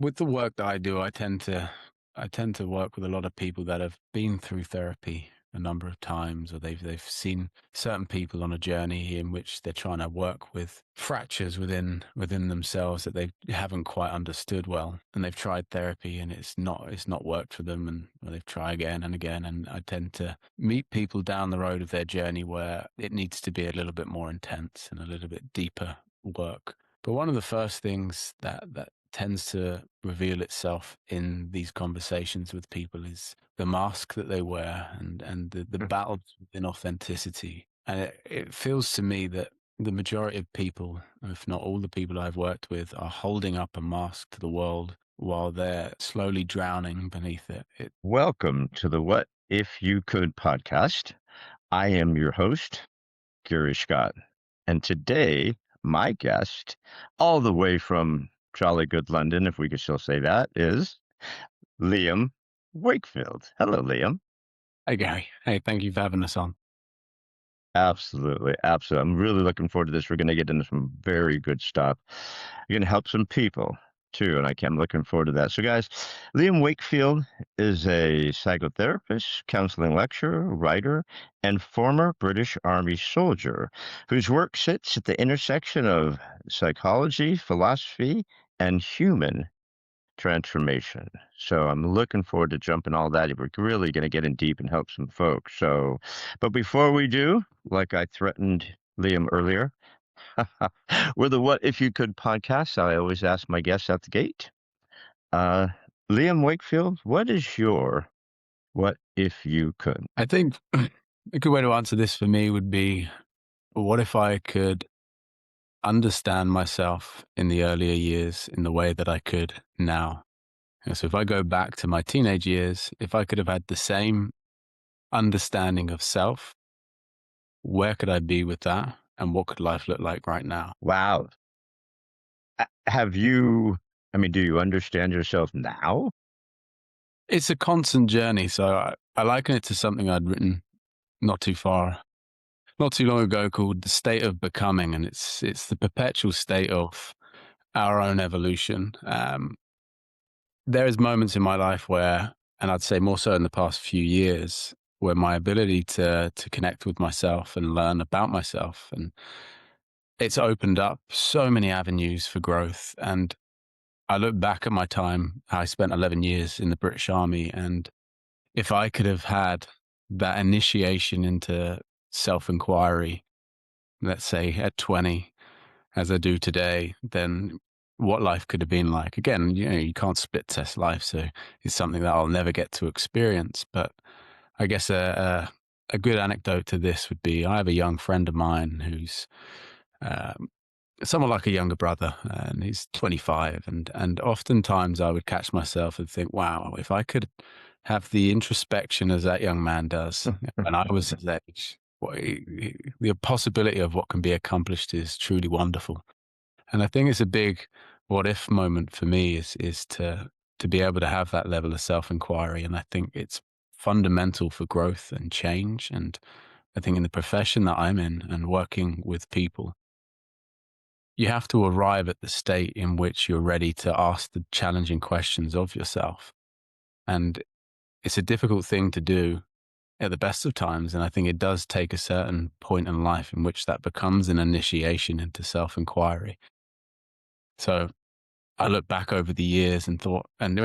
With the work that I do, I tend to work with a lot of people that have been through therapy a number of times, or they've seen certain people on a journey in which they're trying to work with fractures within themselves that they haven't quite understood well, and they've tried therapy and it's not worked for them, and well, they've tried again and again. And I tend to meet people down the road of their journey where it needs to be a little bit more intense and a little bit deeper work. But one of the first things that tends to reveal itself in these conversations with people is the mask that they wear, and the battle within authenticity. And it feels to me that the majority of people, if not all the people I've worked with, are holding up a mask to the world while they're slowly drowning beneath it. Welcome to the What If You Could podcast. I am your host, Gary Scott. And today, my guest, all the way from jolly good London, if we could still say that, is Liam Wakefield. Hello, Liam. Hey, Gary. Hey, thank you for having us on. Absolutely. Absolutely. I'm really looking forward to this. We're going to get into some very good stuff. You're going to help some people too. And I'm looking forward to that. So, guys, Liam Wakefield is a psychotherapist, counseling lecturer, writer, and former British Army soldier whose work sits at the intersection of psychology, philosophy, and human transformation. So I'm looking forward to jumping all that. We're really going to get in deep and help some folks. So, but before we do, like I threatened Liam earlier, we're the What If You Could podcast. I always ask my guests at the gate. Uh, Liam Wakefield, what is your What If You Could? I think a good way to answer this for me would be, what if I could understand myself in the earlier years in the way that I could now? So if I go back to my teenage years, if I could have had the same understanding of self, where could I be with that? And what could life look like right now? Wow. Have you, do you understand yourself now? It's a constant journey. So I liken it to something I'd written not too far, not too long ago, called The State of Becoming. And it's the perpetual state of our own evolution. There's moments in my life where, and I'd say more so in the past few years, where my ability to connect with myself and learn about myself, and it's opened up so many avenues for growth. And I look back at my time, how I spent 11 years in the British Army, and if I could have had that initiation into self-inquiry, let's say at 20, as I do today, then what life could have been like. Again, you can't split test life, so it's something that I'll never get to experience. But I guess a good anecdote to this would be, I have a young friend of mine who's um, somewhat like a younger brother, and he's 25. And oftentimes I would catch myself and think, wow, if I could have the introspection as that young man does when I was his age, the possibility of what can be accomplished is truly wonderful. And I think it's a big what if moment for me is to be able to have that level of self-inquiry. And I think it's fundamental for growth and change. And I think in the profession that I'm in and working with people, you have to arrive at the state in which you're ready to ask the challenging questions of yourself. And it's a difficult thing to do at the best of times. And I think it does take a certain point in life in which that becomes an initiation into self-inquiry. So I look back over the years and thought, and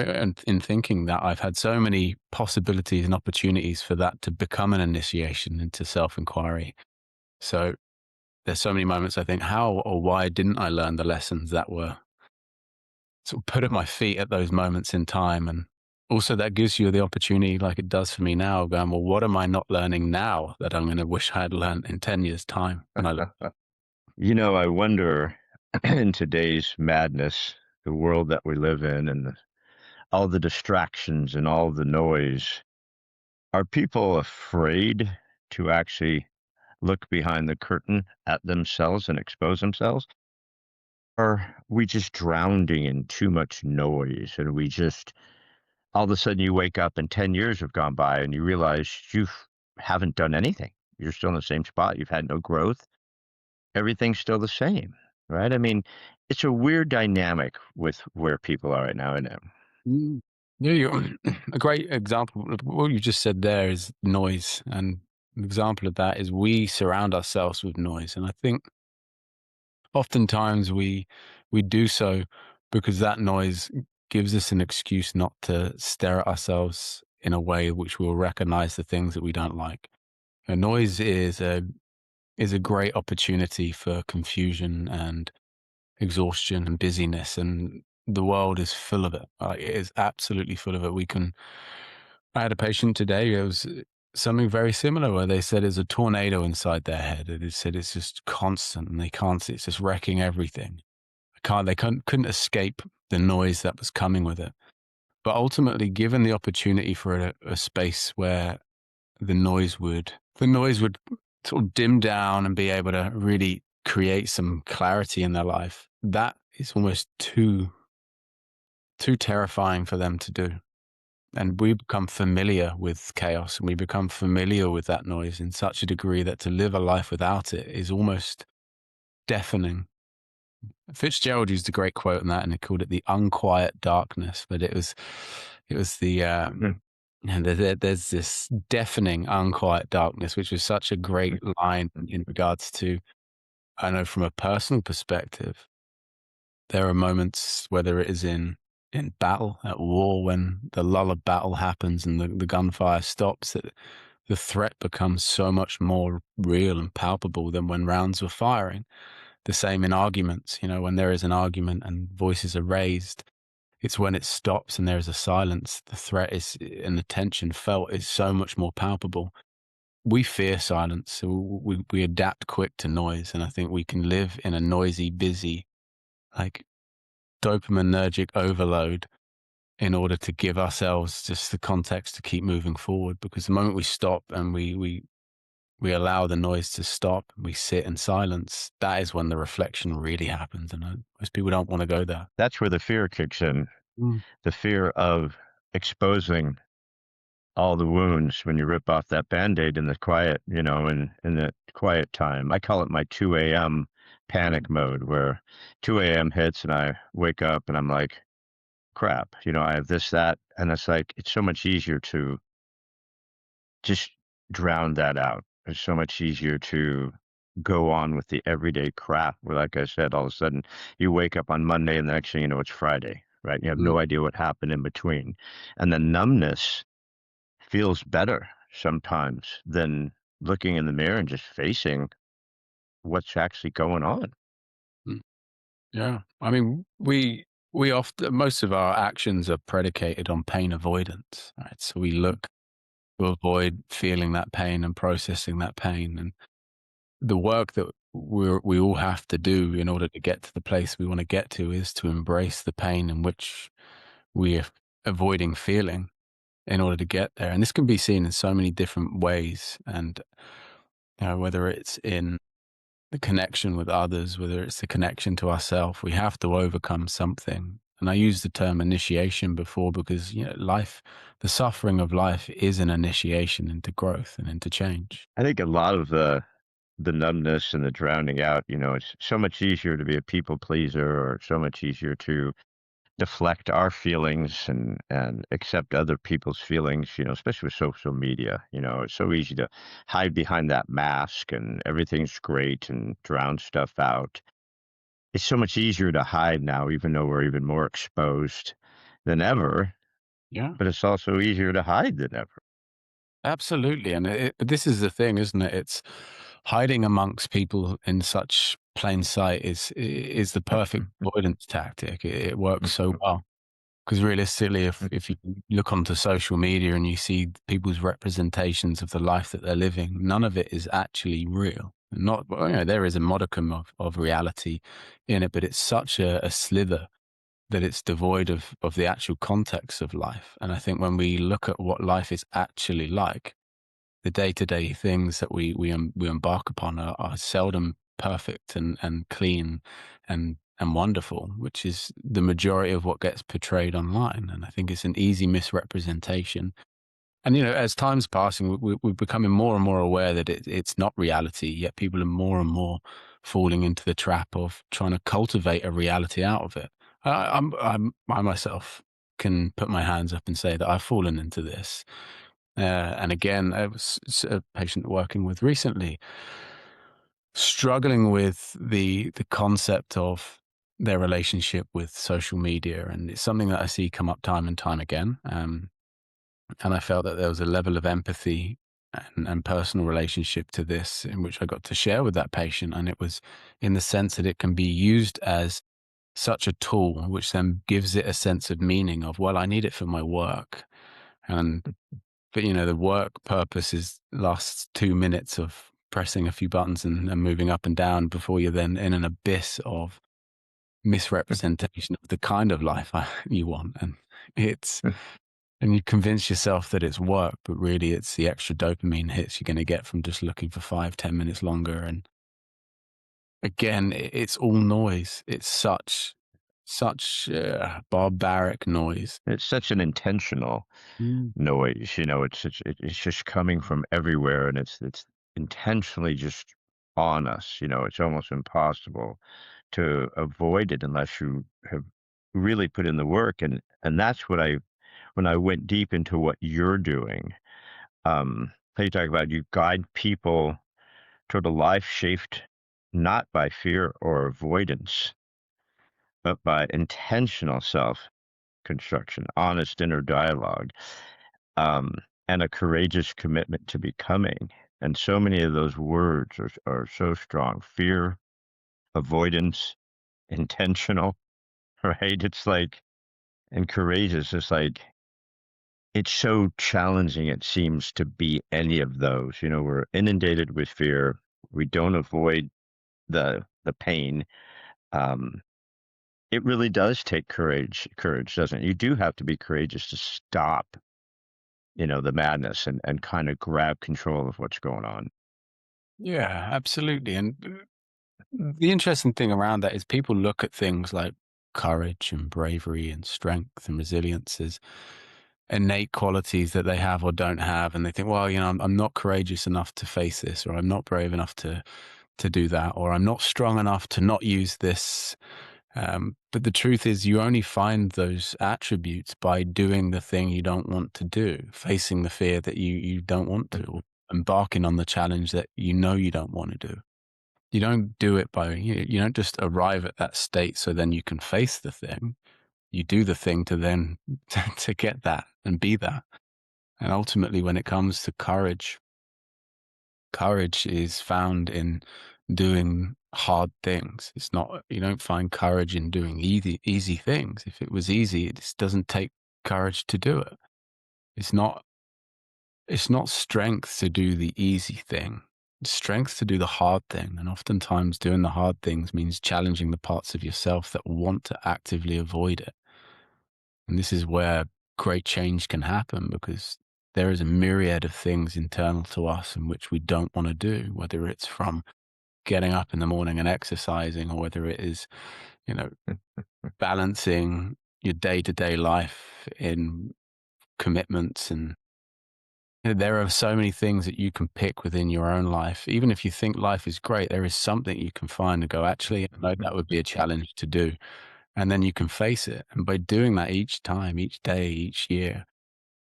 in thinking that I've had so many possibilities and opportunities for that to become an initiation into self-inquiry. So there's so many moments I think, how or why didn't I learn the lessons that were sort of put at my feet at those moments in time? And also that gives you the opportunity, like it does for me now, of going, well, what am I not learning now that I'm going to wish I had learned in 10 years' time? And I look, I wonder in today's madness, the world that we live in, and all the distractions and all the noise, are people afraid to actually look behind the curtain at themselves and expose themselves? Are we just drowning in too much noise and we just all of a sudden you wake up and 10 years have gone by and you realize you haven't done anything. You're still in the same spot. You've had no growth. Everything's still the same, right? it's a weird dynamic with where people are right now, isn't it? Mm. Yeah, you a great example of what you just said there is noise, and an example of that is we surround ourselves with noise, and I think oftentimes we do so because that noise gives us an excuse not to stare at ourselves in a way which will recognize the things that we don't like. And noise is a great opportunity for confusion and exhaustion and busyness, and the world is full of it. It is absolutely full of it. I had a patient today. It was something very similar where they said there's a tornado inside their head. And they said it's just constant, and they can't see. It's just wrecking everything. They couldn't escape the noise that was coming with it. But ultimately, given the opportunity for a space where the noise would sort of dim down and be able to really create some clarity in their life, that is almost too terrifying for them to do. And we become familiar with chaos, and we become familiar with that noise in such a degree that to live a life without it is almost deafening. Fitzgerald used a great quote on that, and he called it the unquiet darkness. But it was the Mm. and there's this deafening unquiet darkness, which was such a great line in regards to, I know from a personal perspective, there are moments, whether it is in battle, at war, when the lull of battle happens and the gunfire stops, that the threat becomes so much more real and palpable than when rounds were firing. The same in arguments, when there is an argument and voices are raised, it's when it stops and there is a silence. The threat is and the tension felt is so much more palpable. We fear silence, so we adapt quick to noise, and I think we can live in a noisy, busy, like dopaminergic overload in order to give ourselves just the context to keep moving forward. Because the moment we stop and we allow the noise to stop and we sit in silence, that is when the reflection really happens. And most people don't want to go there. That's where the fear kicks in, Mm. the fear of exposing all the wounds when you rip off that Band-Aid in the quiet, in the quiet time. I call it my 2 a.m. panic mode, where 2 a.m. hits and I wake up and I'm like, crap, I have this, that, and it's like it's so much easier to just drown that out. It's so much easier to go on with the everyday crap where, like I said, all of a sudden you wake up on Monday and the next thing you know, it's Friday, right? You have Mm. no idea what happened in between. And the numbness feels better sometimes than looking in the mirror and just facing what's actually going on. Mm. Yeah. I mean, we often most of our actions are predicated on pain avoidance, right? So we look to avoid feeling that pain and processing that pain. And the work that we all have to do in order to get to the place we want to get to is to embrace the pain in which we are avoiding feeling in order to get there. And this can be seen in so many different ways. And whether it's in the connection with others, whether it's the connection to ourselves, we have to overcome something. And I used the term initiation before because, life, the suffering of life is an initiation into growth and into change. I think a lot of the numbness and the drowning out, it's so much easier to be a people pleaser, or so much easier to deflect our feelings and accept other people's feelings, especially with social media. It's so easy to hide behind that mask and everything's great and drown stuff out. It's so much easier to hide now, even though we're even more exposed than ever, Yeah. but it's also easier to hide than ever. Absolutely, and this is the thing, isn't it? It's hiding amongst people in such plain sight is the perfect avoidance tactic. It works so well because realistically, if you look onto social media and you see people's representations of the life that they're living, none of it is actually real. Not, well, there is a modicum of reality in it, but it's such a slither that it's devoid of the actual context of life. And I think when we look at what life is actually like, the day-to-day things that we embark upon are seldom perfect and clean and wonderful, which is the majority of what gets portrayed online. And I think it's an easy misrepresentation. And as time's passing, we're becoming more and more aware that it's not reality. Yet people are more and more falling into the trap of trying to cultivate a reality out of it. I myself can put my hands up and say that I've fallen into this. And again, I was a patient working with recently, struggling with the concept of their relationship with social media, and it's something that I see come up time and time again. And I felt that there was a level of empathy and personal relationship to this in which I got to share with that patient, and it was in the sense that it can be used as such a tool, which then gives it a sense of meaning of, well, I need it for my work, and but the work purpose is lasts 2 minutes of pressing a few buttons and moving up and down before you're then in an abyss of misrepresentation of the kind of life you want. And it's and you convince yourself that it's work, but really it's the extra dopamine hits you're going to get from just looking for 5, 10 minutes longer. And again, it's all noise. It's such barbaric noise. It's such an intentional Mm. noise, it's just coming from everywhere, and it's intentionally just on us, it's almost impossible to avoid it unless you have really put in the work, and that's what I when I went deep into what you're doing, how you talk about you guide people toward a life shaped not by fear or avoidance, but by intentional self construction, honest inner dialogue, um, and a courageous commitment to becoming. And so many of those words are so strong: fear, avoidance, intentional, right? It's like, and courageous. It's like, it's so challenging, it seems, to be any of those. We're inundated with fear. We don't avoid the pain. Um, it really does take courage, doesn't it? You do have to be courageous to stop, the madness, and kind of grab control of what's going on. Yeah, absolutely. And the interesting thing around that is people look at things like courage and bravery and strength and resilience as innate qualities that they have or don't have, and they think, well, I'm not courageous enough to face this, or I'm not brave enough to do that, or I'm not strong enough to not use this. But the truth is, you only find those attributes by doing the thing you don't want to do, facing the fear that you don't want to, or embarking on the challenge that you don't want to do. You don't do it by, you don't just arrive at that state so then you can face the thing. You do the thing to then to get that and be that. And ultimately, when it comes to courage, courage is found in doing hard things. It's not, you don't find courage in doing easy things. If it was easy, it just doesn't take courage to do it. It's not it's not strength to do the easy thing. It's strength to do the hard thing. And oftentimes doing the hard things means challenging the parts of yourself that want to actively avoid it. And this is where great change can happen, because there is a myriad of things internal to us in which we don't want to do, whether it's from getting up in the morning and exercising, or whether it is, you know, balancing your day to day life in commitments. And there are so many things that you can pick within your own life. Even if you think life is great, there is something you can find and go, actually, I know that would be a challenge to do. And then you can face it. And by doing that each time, each day, each year,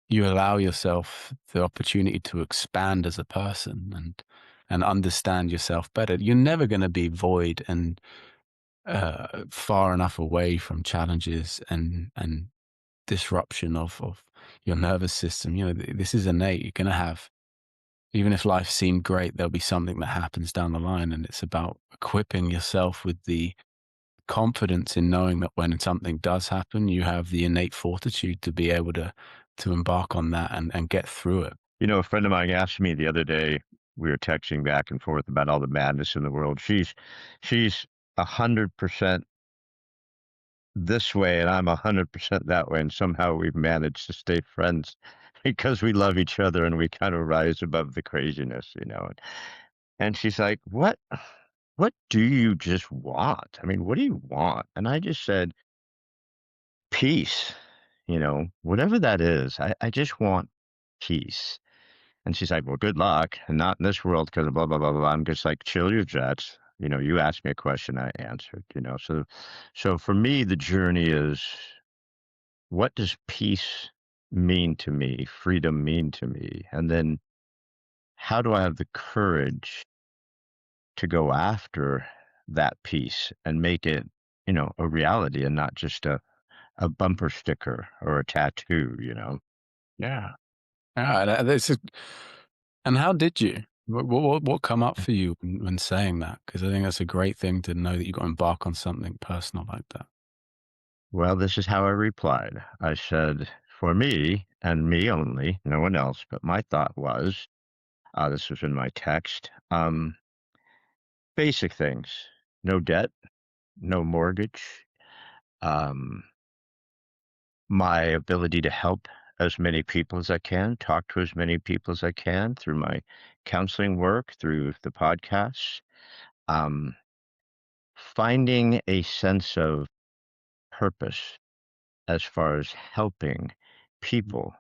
you allow yourself the opportunity to expand as a person and understand yourself better. You're never going to be void and far enough away from challenges and disruption of your nervous system. This is innate. You're going to have, even if life seemed great, there'll be something that happens down the line, and it's about equipping yourself with the confidence in knowing that when something does happen, you have the innate fortitude to be able to embark on that and get through it. A friend of mine asked me the other day, we were texting back and forth about all the madness in the world. She's 100% this way, and I'm 100% that way, and somehow we've managed to stay friends because we love each other and we kind of rise above the craziness. And she's like, what do you just want? I mean, what do you want? And I just said, peace, whatever that is. I just want peace. And she's like, well, good luck. And not in this world because of blah, blah, blah, blah. I'm just like, chill your jets. You asked me a question, I answered, so for me, the journey is, what does peace mean to me? Freedom mean to me? And then how do I have the courage to go after that peace and make it, a reality and not just a bumper sticker or a tattoo? Yeah. Yeah, this is, and how did you? What come up for you when saying that? Because I think that's a great thing to know that you got to embark on something personal like that. Well, this is how I replied. I said, for me and me only, no one else, but my thought was, this was in my text, basic things: no debt, no mortgage, um, my ability to help as many people as I can, talk to as many people as I can through my counseling work, through the podcasts, um, finding a sense of purpose as far as helping people.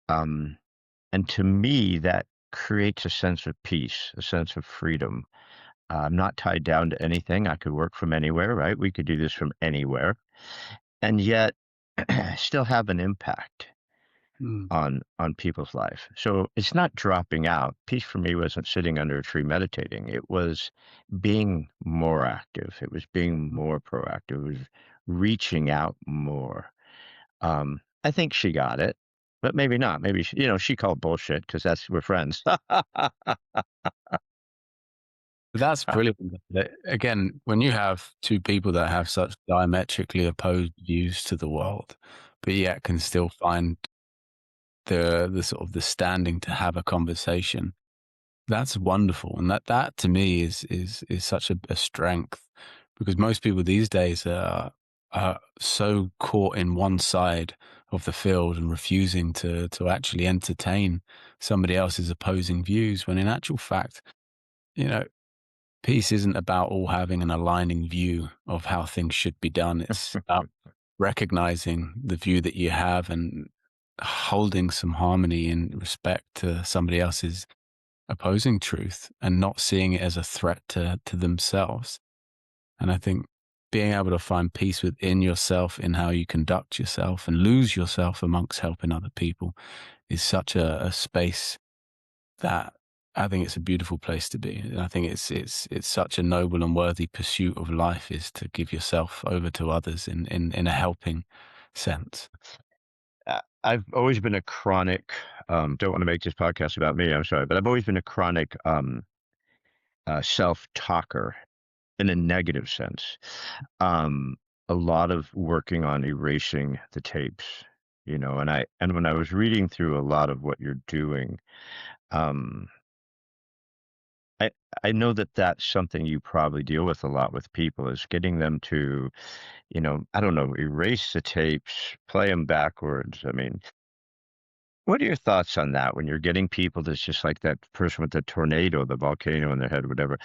Um, and to me, that creates a sense of peace, a sense of freedom. I'm not tied down to anything. I could work from anywhere, right? We could do this from anywhere, and yet still have an impact Mm. on people's life. So it's not dropping out. Peace for me wasn't sitting under a tree meditating. It was being more active. It was being more proactive. It was reaching out more. I think she got it, but maybe not. Maybe she called bullshit because we're friends. But that's brilliant. Again, when you have two people that have such diametrically opposed views to the world, but yet can still find the sort of the standing to have a conversation, that's wonderful. And that to me is such a strength, because most people these days are so caught in one side of the field and refusing to actually entertain somebody else's opposing views, when in actual fact, you know, peace isn't about all having an aligning view of how things should be done. It's about recognizing the view that you have and holding some harmony and respect to somebody else's opposing truth and not seeing it as a threat to themselves. And I think being able to find peace within yourself in how you conduct yourself and lose yourself amongst helping other people is such a space that I think it's a beautiful place to be. And I think it's such a noble and worthy pursuit of life, is to give yourself over to others in a helping sense. I've always been a chronic, don't want to make this podcast about me, I'm sorry, but I've always been a chronic self-talker in a negative sense. Um, a lot of working on erasing the tapes, and when I was reading through a lot of what you're doing, um, I I know that that's something you probably deal with a lot with people, is getting them to, I don't know, erase the tapes, play them backwards. I mean, what are your thoughts on that when you're getting people that's just like that person with the tornado, the volcano in their head, whatever,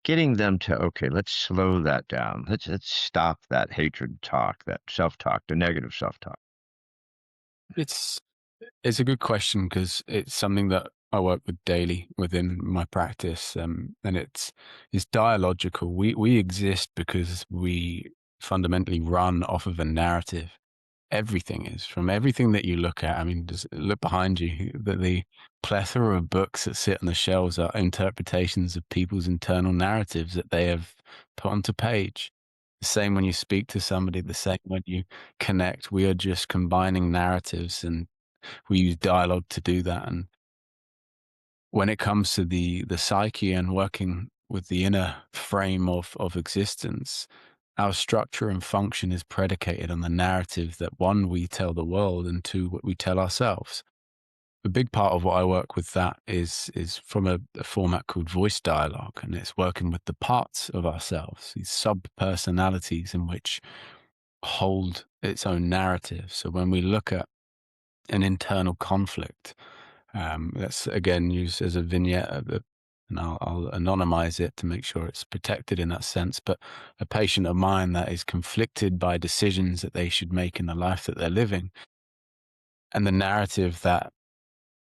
getting them to, okay, let's slow that down. Let's stop that hatred talk, that self-talk, the negative self-talk. It's it's a good question, because it's something that I work with daily within my practice, and it's dialogical. We exist because we fundamentally run off of a narrative. Everything is, from everything that you look at. I mean, just look behind you. The plethora of books that sit on the shelves are interpretations of people's internal narratives that they have put onto page. The same when you speak to somebody, the same when you connect. We are just combining narratives, and we use dialogue to do that. And when it comes to the psyche and working with the inner frame of existence, our structure and function is predicated on the narrative that, one, we tell the world, and two, what we tell ourselves. A big part of what I work with that is from a format called voice dialogue, and it's working with the parts of ourselves, these sub personalities in which hold its own narrative. So when we look at an internal conflict, let's again use as a vignette, and I'll anonymize it to make sure it's protected in that sense. But a patient of mine that is conflicted by decisions that they should make in the life that they're living, and the narrative that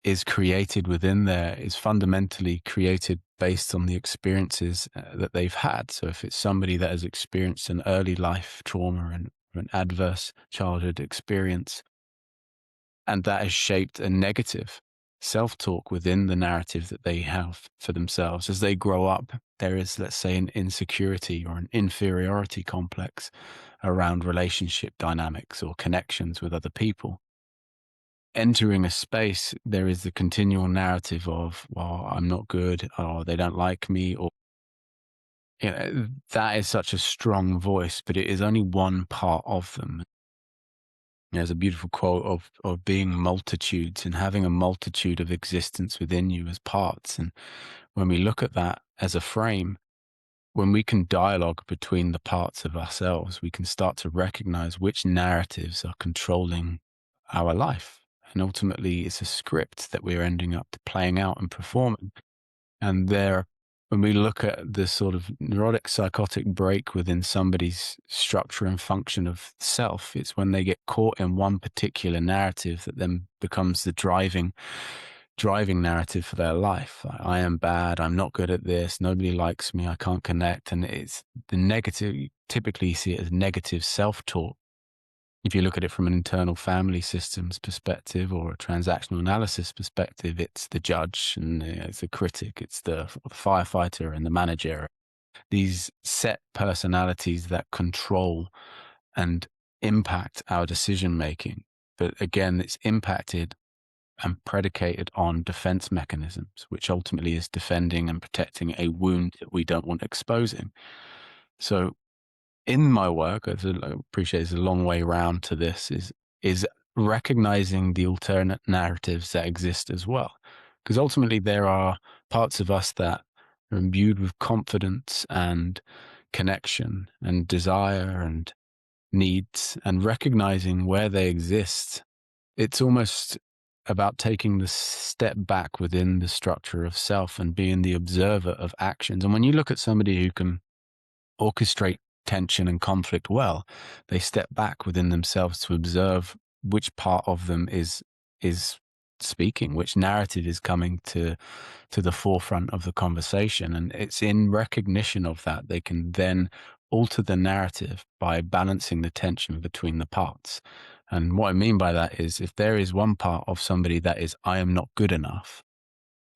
is created within there is fundamentally created based on the experiences that they've had. So if it's somebody that has experienced an early life trauma and an adverse childhood experience, and that has shaped a negative self-talk within the narrative that they have for themselves as they grow up, there is, let's say, an insecurity or an inferiority complex around relationship dynamics or connections with other people. Entering a space, there is the continual narrative of, well, I'm not good, or they don't like me, or that is such a strong voice, but it is only one part of them. There's a beautiful quote of being multitudes and having a multitude of existence within you as parts. And when we look at that as a frame, when we can dialogue between the parts of ourselves, we can start to recognize which narratives are controlling our life. And ultimately, it's a script that we're ending up playing out and performing. And there, when we look at the sort of neurotic psychotic break within somebody's structure and function of self, it's when they get caught in one particular narrative that then becomes the driving narrative for their life. I am bad, I'm not good at this, nobody likes me, I can't connect. And it's the negative, you typically see it as negative self-talk. If you look at it from an internal family systems perspective or a transactional analysis perspective, it's the judge and it's the critic, it's the firefighter and the manager. These set personalities that control and impact our decision making. But again, it's impacted and predicated on defense mechanisms, which ultimately is defending and protecting a wound that we don't want exposing. So in my work, I appreciate it's a long way round to this, is recognizing the alternate narratives that exist as well. Because ultimately there are parts of us that are imbued with confidence and connection and desire and needs, and recognizing where they exist. It's almost about taking the step back within the structure of self and being the observer of actions. And when you look at somebody who can orchestrate tension and conflict well, they step back within themselves to observe which part of them is speaking, which narrative is coming to the forefront of the conversation. And it's in recognition of that they can then alter the narrative by balancing the tension between the parts. And what I mean by that is if there is one part of somebody that is, I am not good enough,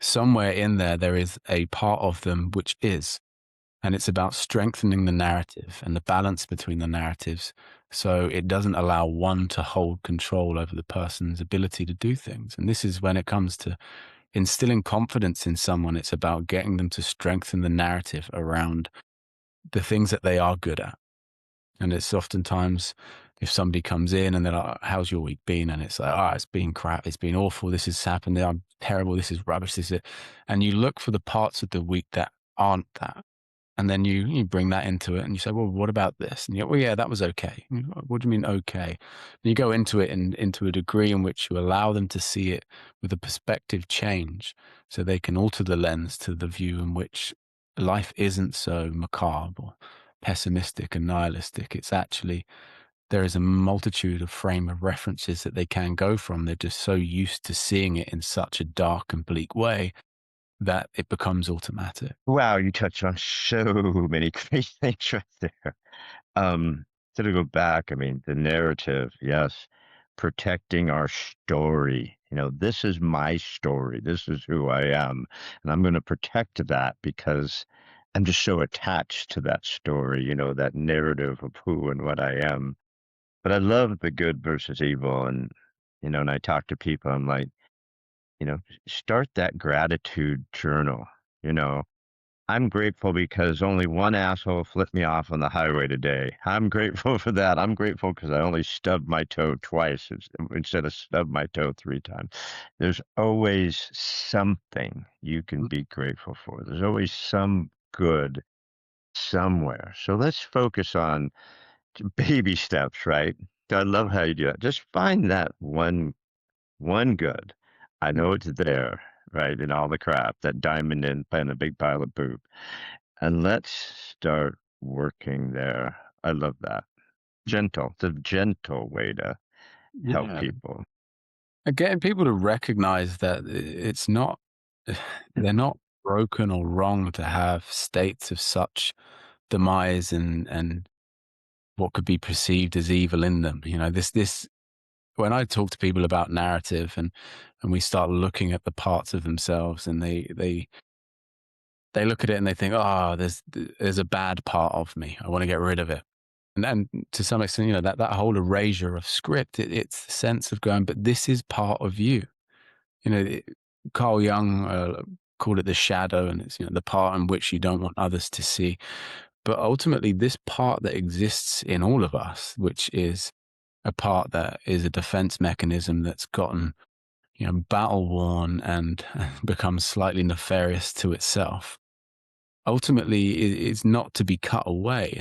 somewhere in there, there is a part of them which is. And it's about strengthening the narrative and the balance between the narratives so it doesn't allow one to hold control over the person's ability to do things. And this is when it comes to instilling confidence in someone, it's about getting them to strengthen the narrative around the things that they are good at. And it's oftentimes if somebody comes in and they're like, how's your week been? And it's like, oh, it's been crap. It's been awful. This has happened. I'm terrible. This is rubbish. This is it. And you look for the parts of the week that aren't that. And then you bring that into it and you say, well, what about this? And you go, well, yeah, that was okay. And you go, what do you mean okay? And you go into it into a degree in which you allow them to see it with a perspective change so they can alter the lens to the view in which life isn't so macabre or pessimistic and nihilistic. It's actually, there is a multitude of frame of references that they can go from. They're just so used to seeing it in such a dark and bleak way that it becomes automatic. Wow, you touched on so many great things right there. Um, so to go back, I mean, the narrative, yes, protecting our story. This is my story. This is who I am. And I'm going to protect that because I'm just so attached to that story, that narrative of who and what I am. But I love the good versus evil. And I talk to people, I'm like, you know, start that gratitude journal. You know, I'm grateful because only one asshole flipped me off on the highway today. I'm grateful for that. I'm grateful because I only stubbed my toe twice instead of stubbed my toe 3 times. There's always something you can be grateful for. There's always some good somewhere. So let's focus on baby steps, right? I love how you do that. Just find that one good. I know it's there, right, in all the crap, that diamond in a big pile of poop. And let's start working there. I love that. Gentle. It's a gentle way to help Yeah. people. And getting people to recognize that it's not, they're not broken or wrong to have states of such demise and what could be perceived as evil in them. You know, this when I talk to people about narrative and we start looking at the parts of themselves and they look at it and they think, oh, there's a bad part of me. I want to get rid of it. And then to some extent, you know, that whole erasure of script, it's the sense of going, but this is part of you. You know, Carl Jung called it the shadow, and it's, you know, the part in which you don't want others to see. But ultimately, this part that exists in all of us, which is a part that is a defense mechanism that's gotten, you know, battle worn and become slightly nefarious to itself, ultimately is not to be cut away.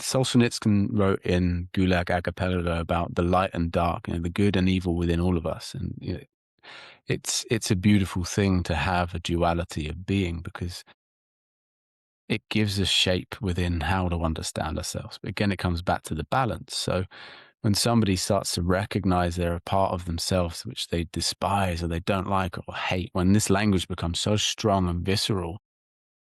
Solzhenitsyn wrote in Gulag Archipelago about the light and dark, you know, the good and evil within all of us, and you know, it's a beautiful thing to have a duality of being because it gives us shape within how to understand ourselves. But again, it comes back to the balance. So when somebody starts to recognize they're a part of themselves which they despise or they don't like or hate, when this language becomes so strong and visceral,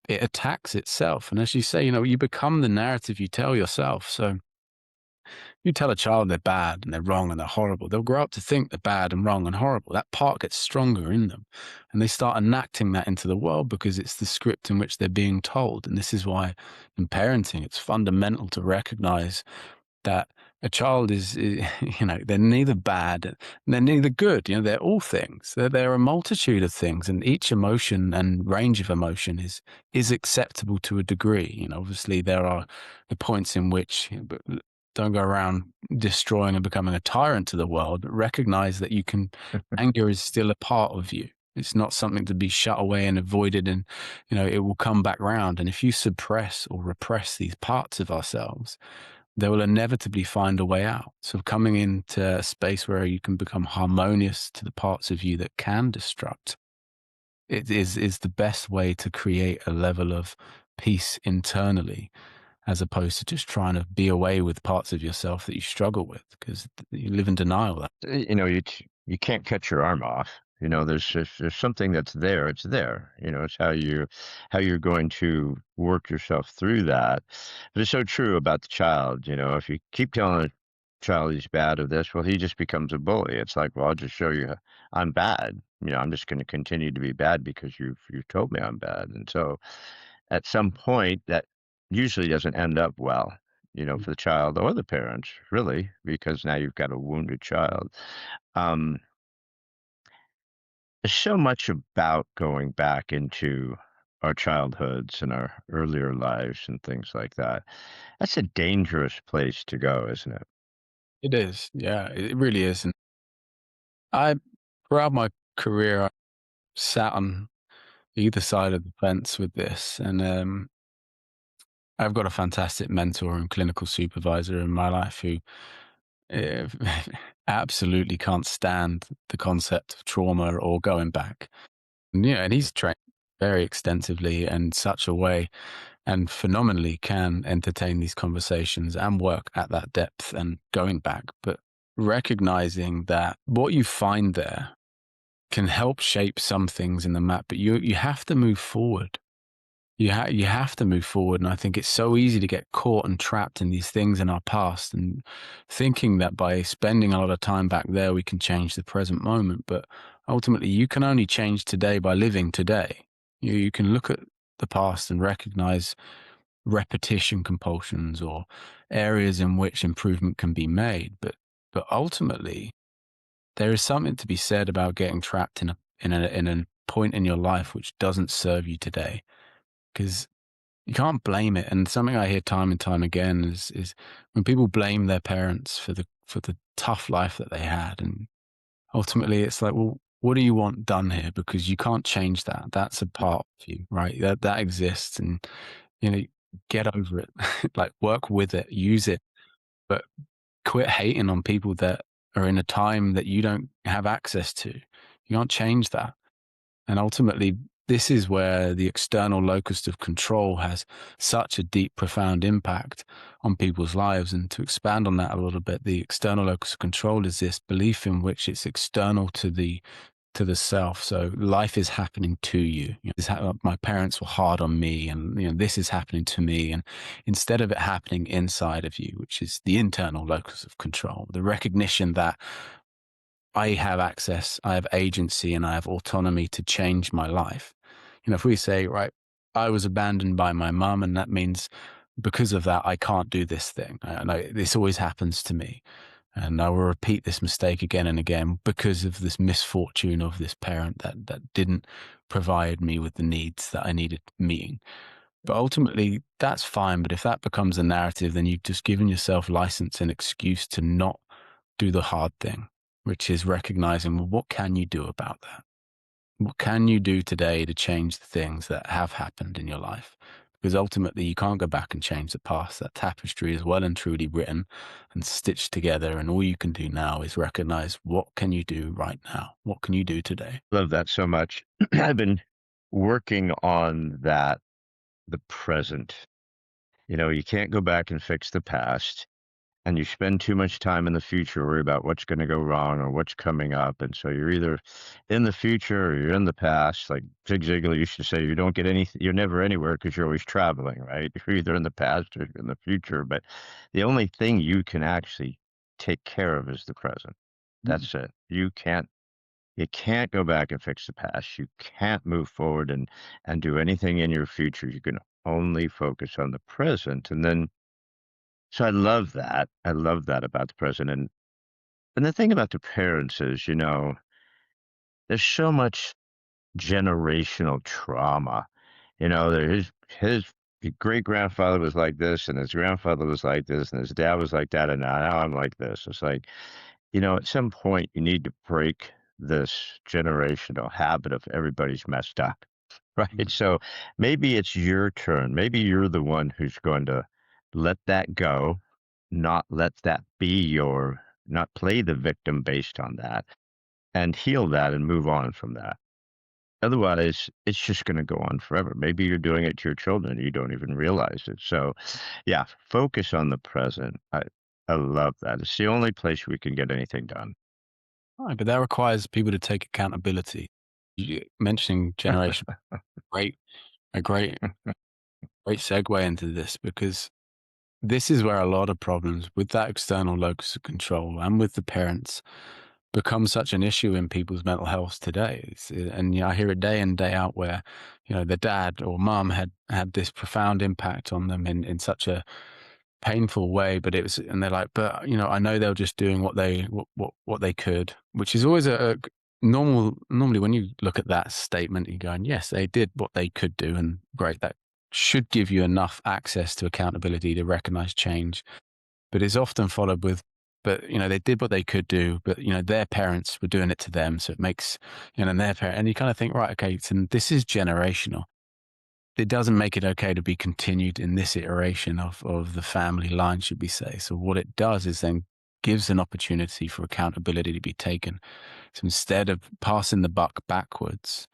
it attacks itself. And as you say, you know, you become the narrative you tell yourself. So you tell a child they're bad and they're wrong and they're horrible, they'll grow up to think they're bad and wrong and horrible. That part gets stronger in them. And they start enacting that into the world because it's the script in which they're being told. And this is why in parenting, it's fundamental to recognize that a child is, you know, they're neither bad and they're neither good. You know, they're all things. They're a multitude of things, and each emotion and range of emotion is acceptable to a degree. You know, obviously there are the points in which, you know, but don't go around destroying and becoming a tyrant to the world, but recognize that you can, anger is still a part of you. It's not something to be shut away and avoided, and you know it will come back round. And if you suppress or repress these parts of ourselves, they will inevitably find a way out. So coming into a space where you can become harmonious to the parts of you that can destruct, it is the best way to create a level of peace internally, as opposed to just trying to be away with parts of yourself that you struggle with, because you live in denial. You know, you can't cut your arm off. You know, there's something that's there. It's there. You know, it's how you're going to work yourself through that. But it's so true about the child. You know, if you keep telling a child he's bad of this, well, he just becomes a bully. It's like, well, I'll just show you I'm bad. You know, I'm just going to continue to be bad because you've told me I'm bad. And so, at some point, that usually doesn't end up well, you know, for the child or the parents, really, because now you've got a wounded child. Um, there's so much about going back into our childhoods and our earlier lives and things like that. That's a dangerous place to go, isn't it? It is, yeah, it really is. And I, throughout my career, I sat on either side of the fence with this, and I've got a fantastic mentor and clinical supervisor in my life who uh, absolutely can't stand the concept of trauma or going back. And, you know, and he's trained very extensively in such a way and phenomenally can entertain these conversations and work at that depth and going back. But recognizing that what you find there can help shape some things in the map, but you have to move forward. You have to move forward, and I think it's so easy to get caught and trapped in these things in our past, and thinking that by spending a lot of time back there, we can change the present moment. But ultimately, you can only change today by living today. You can look at the past and recognize repetition compulsions or areas in which improvement can be made, but ultimately, there is something to be said about getting trapped in a point in your life which doesn't serve you today, because you can't blame it. And something I hear time and time again is when people blame their parents for the tough life that they had, and ultimately it's like, well, what do you want done here? Because you can't change that. That's a part of you, right? That exists, and you know, get over it. Like work with it, use it, but quit hating on people that are in a time that you don't have access to. You can't change that. And ultimately, this is where the external locus of control has such a deep, profound impact on people's lives. And to expand on that a little bit, the external locus of control is this belief in which it's external to the self. So life is happening to you. My parents were hard on me, and this is happening to me. And instead of it happening inside of you, which is the internal locus of control, the recognition that I have access, I have agency, and I have autonomy to change my life. If we say, right, I was abandoned by my mum, and that means because of that, I can't do this thing. This always happens to me. And I will repeat this mistake again and again because of this misfortune of this parent that didn't provide me with the needs that I needed meeting. But ultimately, that's fine. But if that becomes a narrative, then you've just given yourself license and excuse to not do the hard thing, which is recognizing, well, what can you do about that? What can you do today to change the things that have happened in your life? Because ultimately, you can't go back and change the past. That tapestry is well and truly written and stitched together. And all you can do now is recognize, what can you do right now? What can you do today? Love that so much. I've been working on that, the present. You can't go back and fix the past, and you spend too much time in the future worry about what's going to go wrong or what's coming up. And so you're either in the future or you're in the past. Like Zig Ziglar used to say, you don't get any, you're never anywhere because you're always traveling, right? You're either in the past or in the future. But the only thing you can actually take care of is the present. Mm. That's it. You can't go back and fix the past. You can't move forward and do anything in your future. You can only focus on the present. And then so I love that. I love that about the present. And the thing about the parents is, there's so much generational trauma. His great grandfather was like this, and his grandfather was like this, and his dad was like that, and now I'm like this. It's like, at some point you need to break this generational habit of everybody's messed up. Right. Mm. So maybe it's your turn. Maybe you're the one who's going to let that go, not let that be not play the victim based on that, and heal that and move on from that. Otherwise, it's just going to go on forever. Maybe you're doing it to your children and you don't even realize it. So, yeah, focus on the present. I love that. It's the only place we can get anything done. Right, but that requires people to take accountability. Mentioning generation, great, a great segue into this, because this is where a lot of problems with that external locus of control and with the parents become such an issue in people's mental health today. And I hear it day in, day out where, the dad or mum had this profound impact on them in such a painful way, but and they're like, but I know they were just doing what they could, which is always a normally when you look at that statement, you're going, yes, they did what they could do, and great, that should give you enough access to accountability to recognize change. But it's often followed with, but they did what they could do, but their parents were doing it to them, so it makes and their parent, and you kind of think, right, okay, so this is generational. It doesn't make it okay to be continued in this iteration of the family line, should we say. So what it does is then gives an opportunity for accountability to be taken. So instead of passing the buck backwards,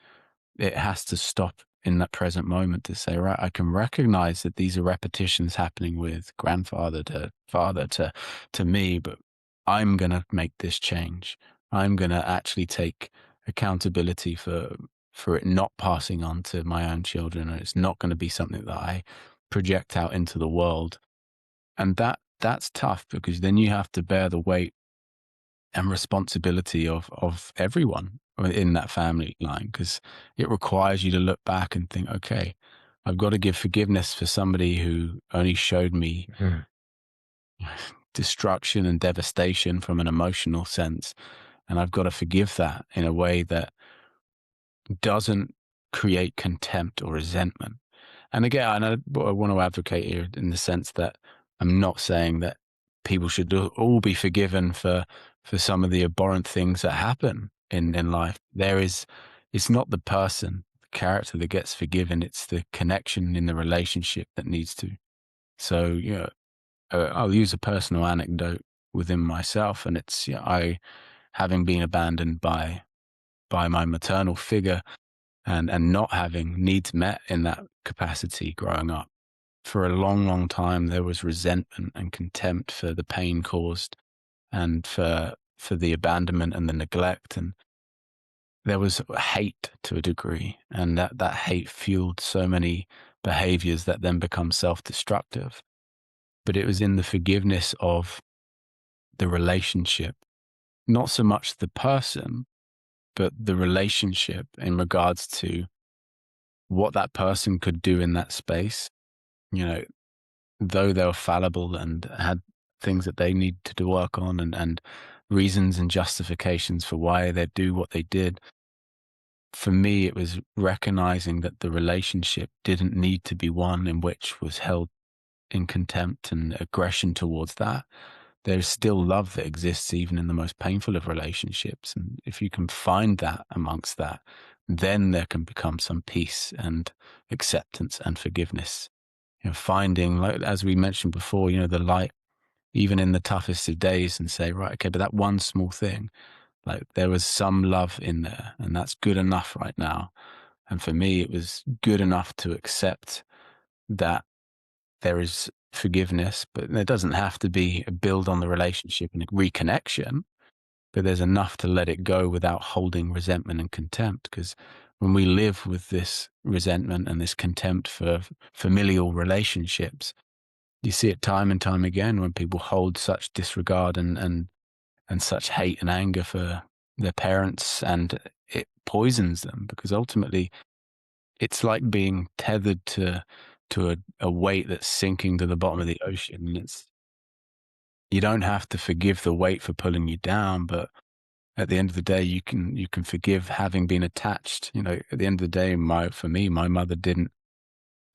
it has to stop in that present moment to say, right, I can recognize that these are repetitions happening with grandfather to father to me, but I'm going to make this change. I'm going to actually take accountability for it not passing on to my own children, and it's not going to be something that I project out into the world. And that's tough, because then you have to bear the weight and responsibility of everyone in that family line, because it requires you to look back and think, okay, I've got to give forgiveness for somebody who only showed me Mhm. destruction and devastation from an emotional sense. And I've got to forgive that in a way that doesn't create contempt or resentment. And again, I want to advocate here in the sense that I'm not saying that people should all be forgiven for some of the abhorrent things that happen in life. It's not the person, the character that gets forgiven. It's the connection in the relationship that needs to. So, I'll use a personal anecdote within myself, and it's, I, having been abandoned by my maternal figure, and not having needs met in that capacity growing up. For a long, long time, there was resentment and contempt for the pain caused and for the abandonment and the neglect. And there was hate to a degree. And that hate fueled so many behaviors that then become self-destructive. But it was in the forgiveness of the relationship, not so much the person, but the relationship in regards to what that person could do in that space. You know, though they were fallible and had things that they needed to work on, and reasons and justifications for why they do what they did. For me, it was recognizing that the relationship didn't need to be one in which was held in contempt and aggression towards that. There's still love that exists even in the most painful of relationships. And if you can find that amongst that, then there can become some peace and acceptance and forgiveness. Finding, like as we mentioned before, the light even in the toughest of days, and say, right, okay, but that one small thing, like there was some love in there, and that's good enough right now. And for me, it was good enough to accept that there is forgiveness, but there doesn't have to be a build on the relationship and a reconnection, but there's enough to let it go without holding resentment and contempt. Because when we live with this resentment and this contempt for familial relationships, you see it time and time again when people hold such disregard and such hate and anger for their parents, and it poisons them, because ultimately it's like being tethered to a weight that's sinking to the bottom of the ocean. And you don't have to forgive the weight for pulling you down, but at the end of the day, you can forgive having been attached. At the end of the day, for me, my mother didn't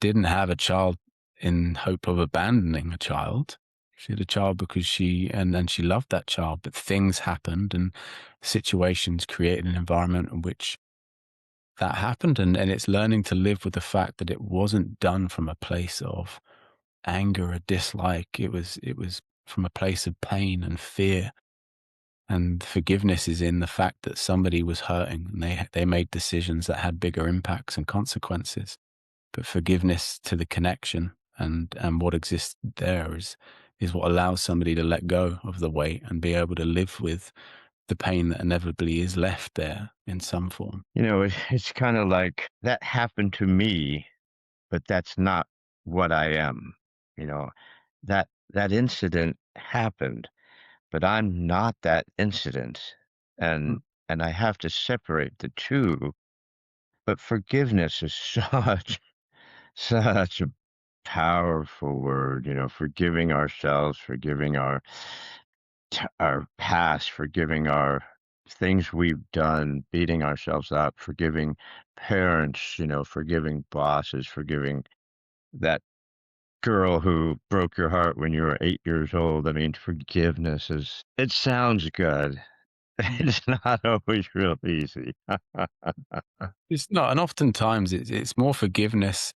have a child in hope of abandoning a child. She had a child because she loved that child, but things happened and situations created an environment in which that happened. And it's learning to live with the fact that it wasn't done from a place of anger or dislike. It was from a place of pain and fear. And forgiveness is in the fact that somebody was hurting and they made decisions that had bigger impacts and consequences. But forgiveness to the connection and what exists there is what allows somebody to let go of the weight and be able to live with the pain that inevitably is left there in some form. It's kind of like that happened to me, but that's not what I am. You know, that incident happened, but I'm not that incident. Mm. And I have to separate the two. But forgiveness is such a powerful word, forgiving ourselves, forgiving our past, forgiving our things we've done, beating ourselves up, forgiving parents, forgiving bosses, forgiving that girl who broke your heart when you were 8 years old. I mean, forgiveness it sounds good. It's not always real easy. It's not, and oftentimes it's more forgiveness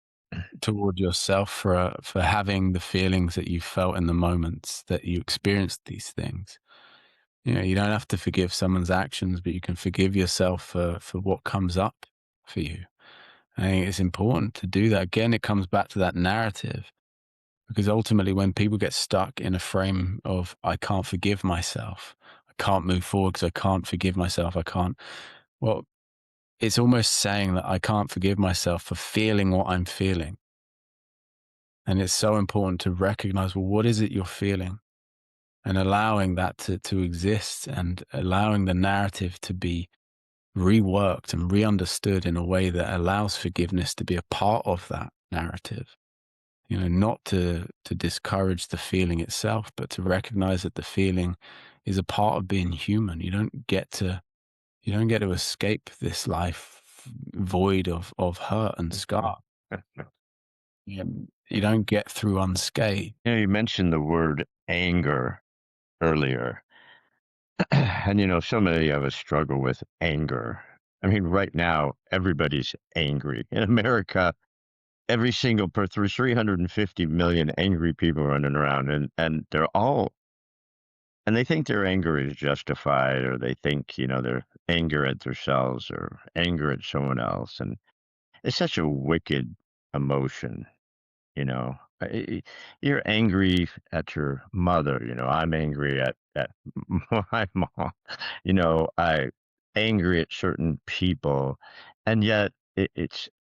toward yourself for having the feelings that you felt in the moments that you experienced these things. You don't have to forgive someone's actions, but you can forgive yourself for what comes up for you. I think it's important to do that. Again, it comes back to that narrative, because ultimately, when people get stuck in a frame of, I can't forgive myself, I can't move forward because I can't forgive myself, I can't, well, it's almost saying that I can't forgive myself for feeling what I'm feeling. And it's so important to recognize, well, what is it you're feeling? And allowing that to exist, and allowing the narrative to be reworked and re-understood in a way that allows forgiveness to be a part of that narrative. Not to discourage the feeling itself, but to recognize that the feeling is a part of being human. You don't get to escape this life void of hurt and scar. You don't get through unscathed. You mentioned the word anger earlier. And so many of us struggle with anger. I mean, right now, everybody's angry. In America, every single person, there's 350 million angry people running around, and they're all, and they think their anger is justified, or they think, anger at themselves or anger at someone else. And it's such a wicked emotion, you know. You're angry at your mother, I'm angry at my mom, I angry at certain people. And yet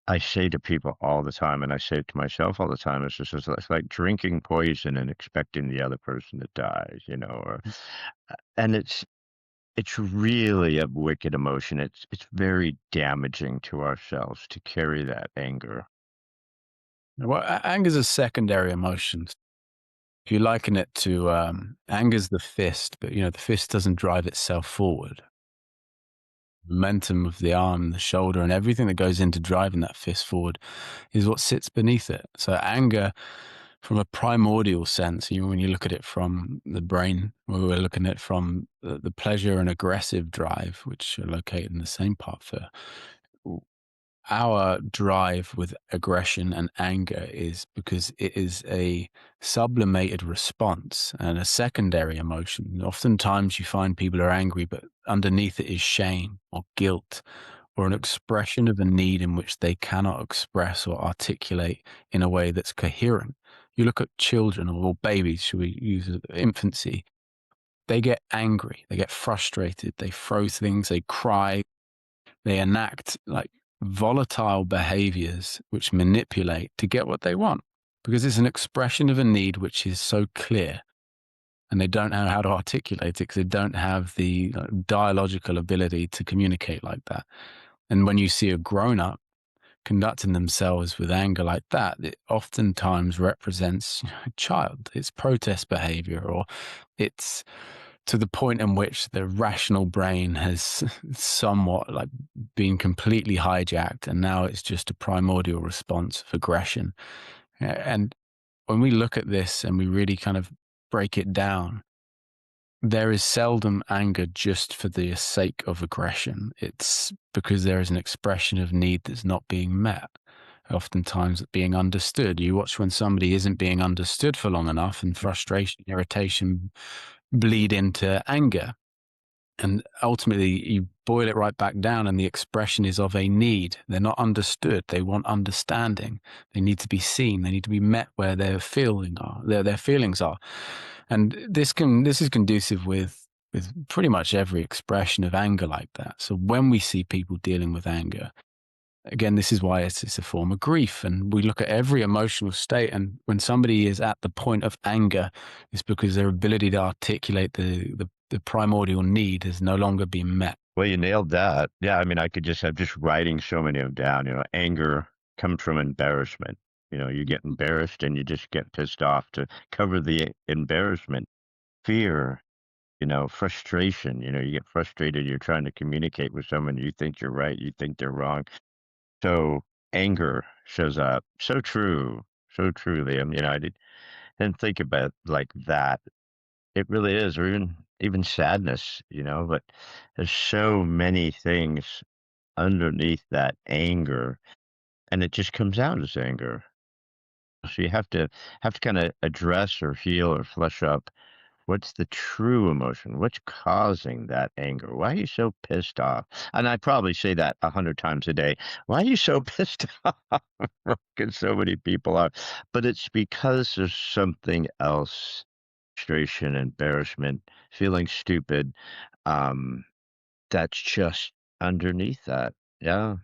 I say to people all the time, and I say it to myself all the time, it's like drinking poison and expecting the other person to die, or and it's really a wicked emotion. It's very damaging to ourselves to carry that anger. Well, anger is a secondary emotion. If you liken it to anger's the fist, but the fist doesn't drive itself forward. Momentum of the arm, the shoulder, and everything that goes into driving that fist forward is what sits beneath it. So anger, from a primordial sense, when you look at it from the brain, where we're looking at it from the pleasure and aggressive drive, which are located in the same part for our drive with aggression and anger is because it is a sublimated response and a secondary emotion. Oftentimes you find people are angry, but underneath it is shame or guilt or an expression of a need in which they cannot express or articulate in a way that's coherent. You look at children or babies, should we use infancy? They get angry, they get frustrated, they throw things, they cry, they enact like volatile behaviors which manipulate to get what they want because it's an expression of a need which is so clear and they don't know how to articulate it because they don't have the dialogical ability to communicate like that. And when you see a grown up conducting themselves with anger like that, it oftentimes represents a child. It's protest behavior, or it's to the point in which the rational brain has somewhat like been completely hijacked, and now it's just a primordial response of aggression. And when we look at this and we really kind of break it down, there is seldom anger just for the sake of aggression. It's because there is an expression of need that's not being met. Oftentimes being understood. You watch when somebody isn't being understood for long enough, and frustration, irritation bleed into anger. And ultimately, you boil it right back down, and the expression is of a need. They're not understood. They want understanding. They need to be seen. They need to be met where their feelings are. And this is conducive with pretty much every expression of anger like that. So when we see people dealing with anger, again, this is why it's a form of grief. And we look at every emotional state. And when somebody is at the point of anger, it's because their ability to articulate the primordial need has no longer been met. Well, you nailed that. Yeah, I mean, I could just have just writing so many of them down. Anger comes from embarrassment. You get embarrassed and you just get pissed off to cover the embarrassment. Fear, frustration. You get frustrated. You're trying to communicate with someone. You think you're right. You think they're wrong. So anger shows up. So true. So true, Liam. Didn't think about it like that. It really is, or even sadness, but there's so many things underneath that anger, and it just comes out as anger. So you have to kind of address or heal or flesh up what's the true emotion? What's causing that anger? Why are you so pissed off? And I probably say that 100 times a day. Why are you so pissed off? Because so many people are. But it's because there's something else, frustration, embarrassment, feeling stupid, um, that's just underneath that. Yeah.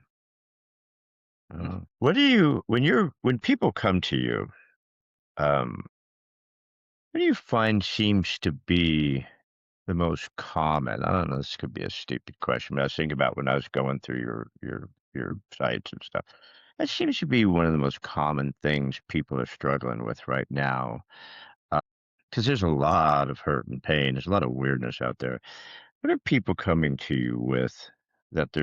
What do you when people come to you, um, what do you find seems to be the most common? I don't know, this could be a stupid question, but I was thinking about when I was going through your sites and stuff. That seems to be one of the most common things people are struggling with right now. Because there's a lot of hurt and pain. There's a lot of weirdness out there. What are people coming to you with that they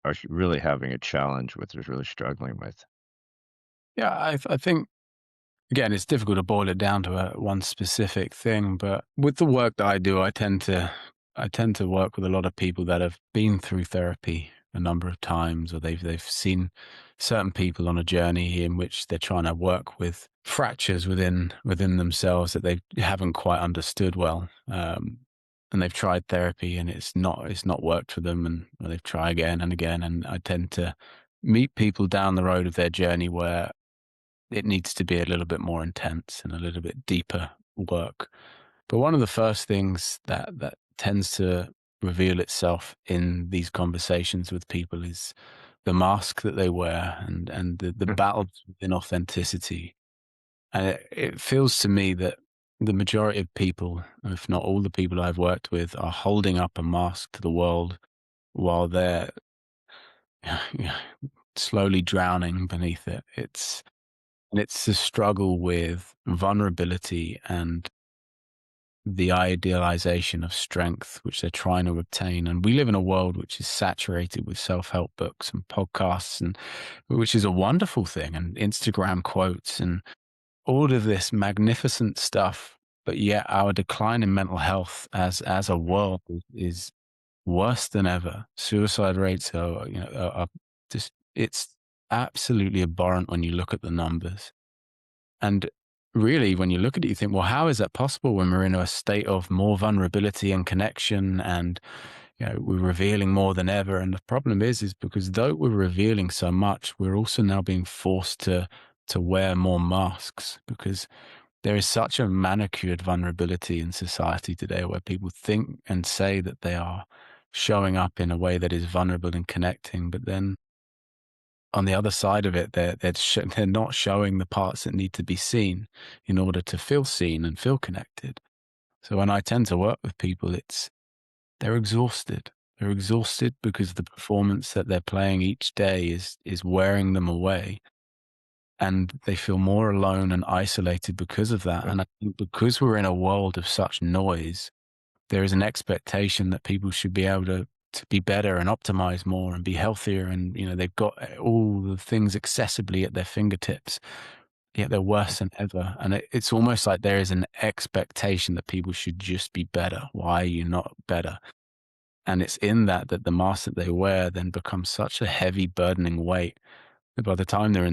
are really having a challenge with, or really struggling with? Yeah, I think again, it's difficult to boil it down to one specific thing, but with the work that I do, I tend to work with a lot of people that have been through therapy a number of times, or they've seen certain people on a journey in which they're trying to work with fractures within themselves that they haven't quite understood well. and they've tried therapy and it's not worked for them, and well, they've tried again and again. And I tend to meet people down the road of their journey where it needs to be a little bit more intense and a little bit deeper work. But one of the first things that tends to reveal itself in these conversations with people is the mask that they wear, and the battle in authenticity. And it feels to me that the majority of people, if not all the people I've worked with, are holding up a mask to the world while they're slowly drowning beneath it. It's a struggle with vulnerability and the idealization of strength, which they're trying to obtain. And we live in a world which is saturated with self-help books and podcasts, and which is a wonderful thing, and Instagram quotes and all of this magnificent stuff. But yet our decline in mental health as a world is worse than ever. Suicide rates are just, it's absolutely abhorrent when you look at the numbers. And really, when you look at it, you think, well, how is that possible when we're in a state of more vulnerability and connection, and we're revealing more than ever? And the problem is because though we're revealing so much, we're also now being forced to wear more masks, because there is such a manicured vulnerability in society today where people think and say that they are showing up in a way that is vulnerable and connecting, but then on the other side of it, they're not showing the parts that need to be seen in order to feel seen and feel connected. So when I tend to work with people, it's they're exhausted. They're exhausted because the performance that they're playing each day is wearing them away, and they feel more alone and isolated because of that. And I think because we're in a world of such noise, there is an expectation that people should be able to be better and optimize more and be healthier, and they've got all the things accessibly at their fingertips, yet they're worse than ever. And it's almost like there is an expectation that people should just be better. Why are you not better? And it's in that the mask that they wear then becomes such a heavy burdening weight that by the time they're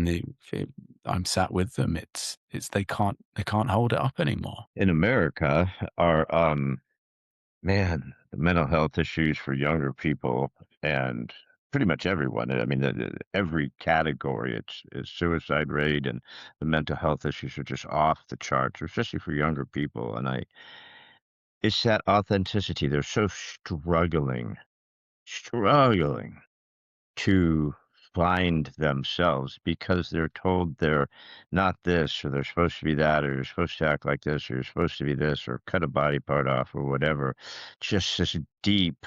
I'm sat with them, it's they can't hold it up anymore. In America, our man, the mental health issues for younger people and pretty much everyone. I mean, every category, it's suicide rate and the mental health issues are just off the charts, especially for younger people. And it's that authenticity. They're so struggling to find themselves because they're told they're not this, or they're supposed to be that, or you're supposed to act like this, or you're supposed to be this, or cut a body part off, or whatever. Just this deep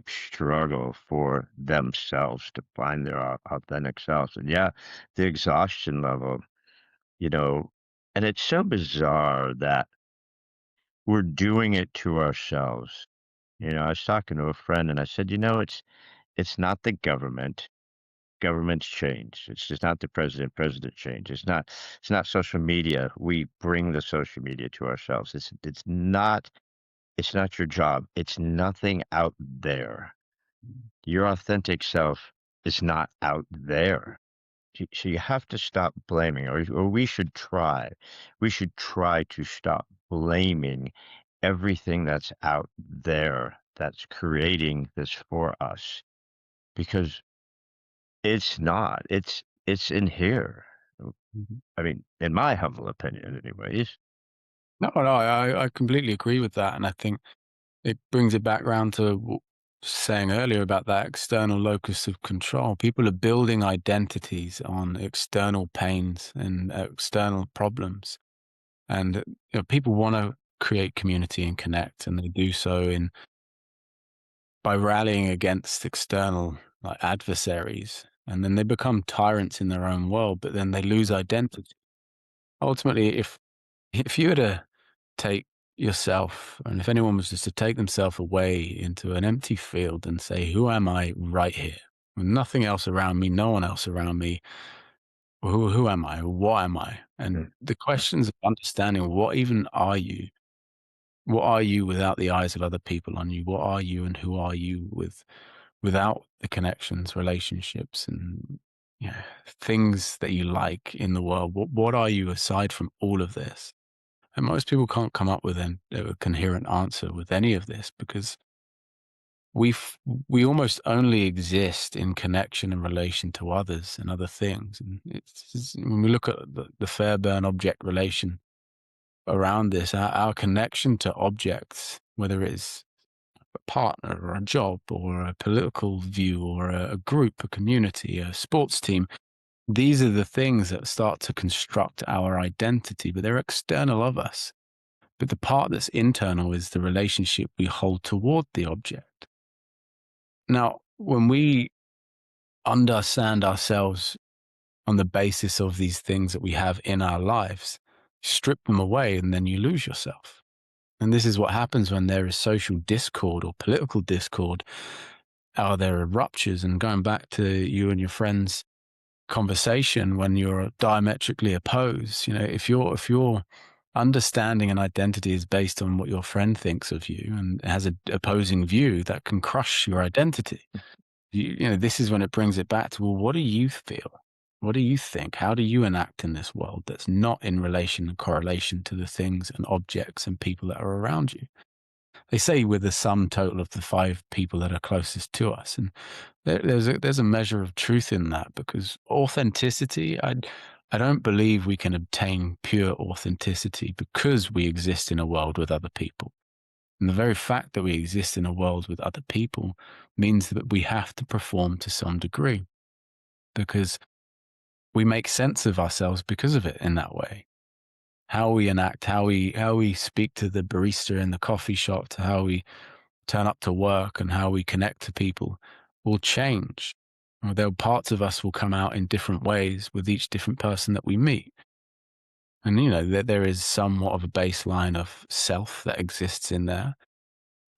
struggle for themselves to find their authentic selves. And yeah, the exhaustion level, you know, and it's so bizarre that we're doing it to ourselves. I was talking to a friend and I said, it's not the government. Governments change. It's just not the president. President change. It's not social media. We bring the social media to ourselves. It's not your job. It's nothing out there. Your authentic self is not out there. So you have to stop blaming, or we should try. We should try to stop blaming everything that's out there that's creating this for us, because it's not. It's in here. Mhm. I mean, in my humble opinion, anyways. No, no, I completely agree with that, and I think it brings it back round to saying earlier about that external locus of control. People are building identities on external pains and external problems, and people want to create community and connect, and they do so in by rallying against external like adversaries, and then they become tyrants in their own world, but then they lose identity. Ultimately, if you were to take yourself, and if anyone was just to take themselves away into an empty field and say, "Who am I right here? With nothing else around me, no one else around me. Who am I? What am I?" And Mm. the questions of understanding what even are you? What are you without the eyes of other people on you? What are you, and who are you without the connections, relationships, and things that you like in the world? What are you aside from all of this? And most people can't come up with a coherent answer with any of this because we f- we almost only exist in connection and relation to others and other things. And when we look at the Fairbairn object relation around this, our connection to objects, whether it's a partner or a job or a political view or a group, a community, a sports team, these are the things that start to construct our identity, but they're external of us. But the part that's internal is the relationship we hold toward the object. Now, when we understand ourselves on the basis of these things that we have in our lives, strip them away, and then you lose yourself. And this is what happens when there is social discord or political discord, or there are ruptures. And going back to you and your friends' conversation, when you're diametrically opposed, if your understanding and identity is based on what your friend thinks of you and has an opposing view, that can crush your identity. This is when it brings it back to, well, what do you feel? What do you think? How do you enact in this world that's not in relation and correlation to the things and objects and people that are around you? They say we're the sum total of the five people that are closest to us. And there's a measure of truth in that, because authenticity, I don't believe we can obtain pure authenticity because we exist in a world with other people. And the very fact that we exist in a world with other people means that we have to perform to some degree, because we make sense of ourselves because of it in that way. How we enact, how we speak to the barista in the coffee shop, to how we turn up to work and how we connect to people will change. Or there parts of us will come out in different ways with each different person that we meet. And there is somewhat of a baseline of self that exists in there.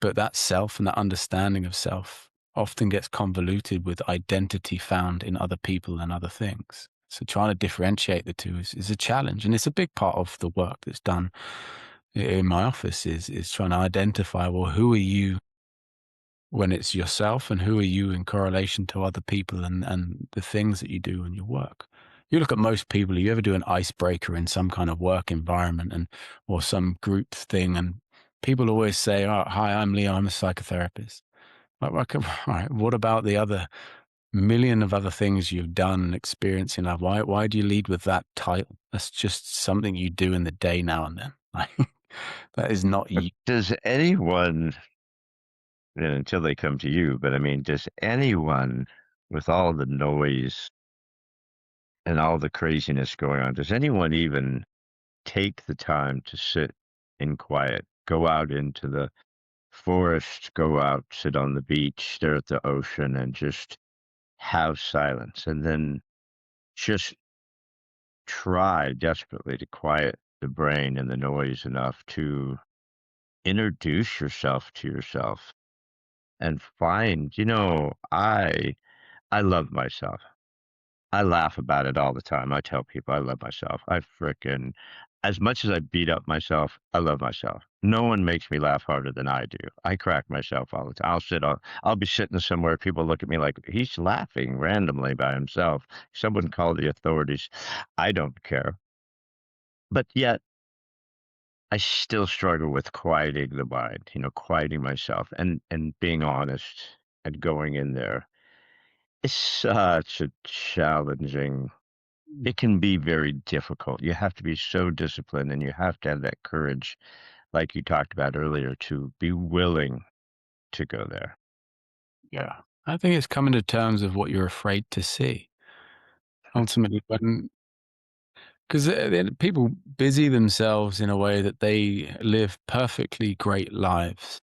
But that self and that understanding of self often gets convoluted with identity found in other people and other things. So trying to differentiate the two is a challenge. And it's a big part of the work that's done in my office is trying to identify, well, who are you when it's yourself, and who are you in correlation to other people and the things that you do in your work. You look at most people, you ever do an icebreaker in some kind of work environment or some group thing, and people always say, oh, hi, I'm Leo, I'm a psychotherapist. All right, what about the other million of other things you've done and experienced in life? Why do you lead with that title? That's just something you do in the day now and then. Like, that is not But you. does anyone, and until they come to you, but I mean, does anyone with all the noise and all the craziness going on, does anyone even take the time to sit in quiet, go out into the forest, go out, sit on the beach, stare at the ocean, and just have silence, and then just try desperately to quiet the brain and the noise enough to introduce yourself to yourself and find, I love myself. I laugh about it all the time. I tell people I love myself. I frickin' as much as I beat up myself, I love myself. No one makes me laugh harder than I do. I crack myself all the time. I'll be sitting somewhere, people look at me like he's laughing randomly by himself. Someone call the authorities. I don't care. But yet I still struggle with quieting the mind, quieting myself and being honest and going in there. It's such a challenging, it can be very difficult. You have to be so disciplined and you have to have that courage, like you talked about earlier, to be willing to go there. Yeah. I think it's coming to terms of what you're afraid to see. Ultimately, when because people busy themselves in a way that they live perfectly great lives,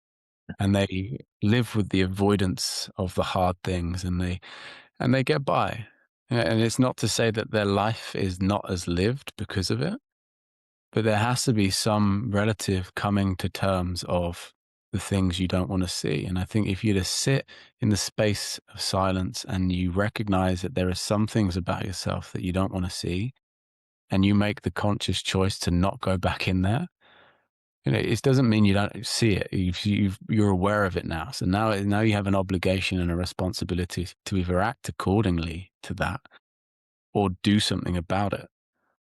and they live with the avoidance of the hard things, and they get by. And it's not to say that their life is not as lived because of it, but there has to be some relative coming to terms of the things you don't want to see. And I think if you just sit in the space of silence and you recognize that there are some things about yourself that you don't want to see, and you make the conscious choice to not go back in there, it doesn't mean you don't see it. You're aware of it now. So now you have an obligation and a responsibility to either act accordingly to that or do something about it.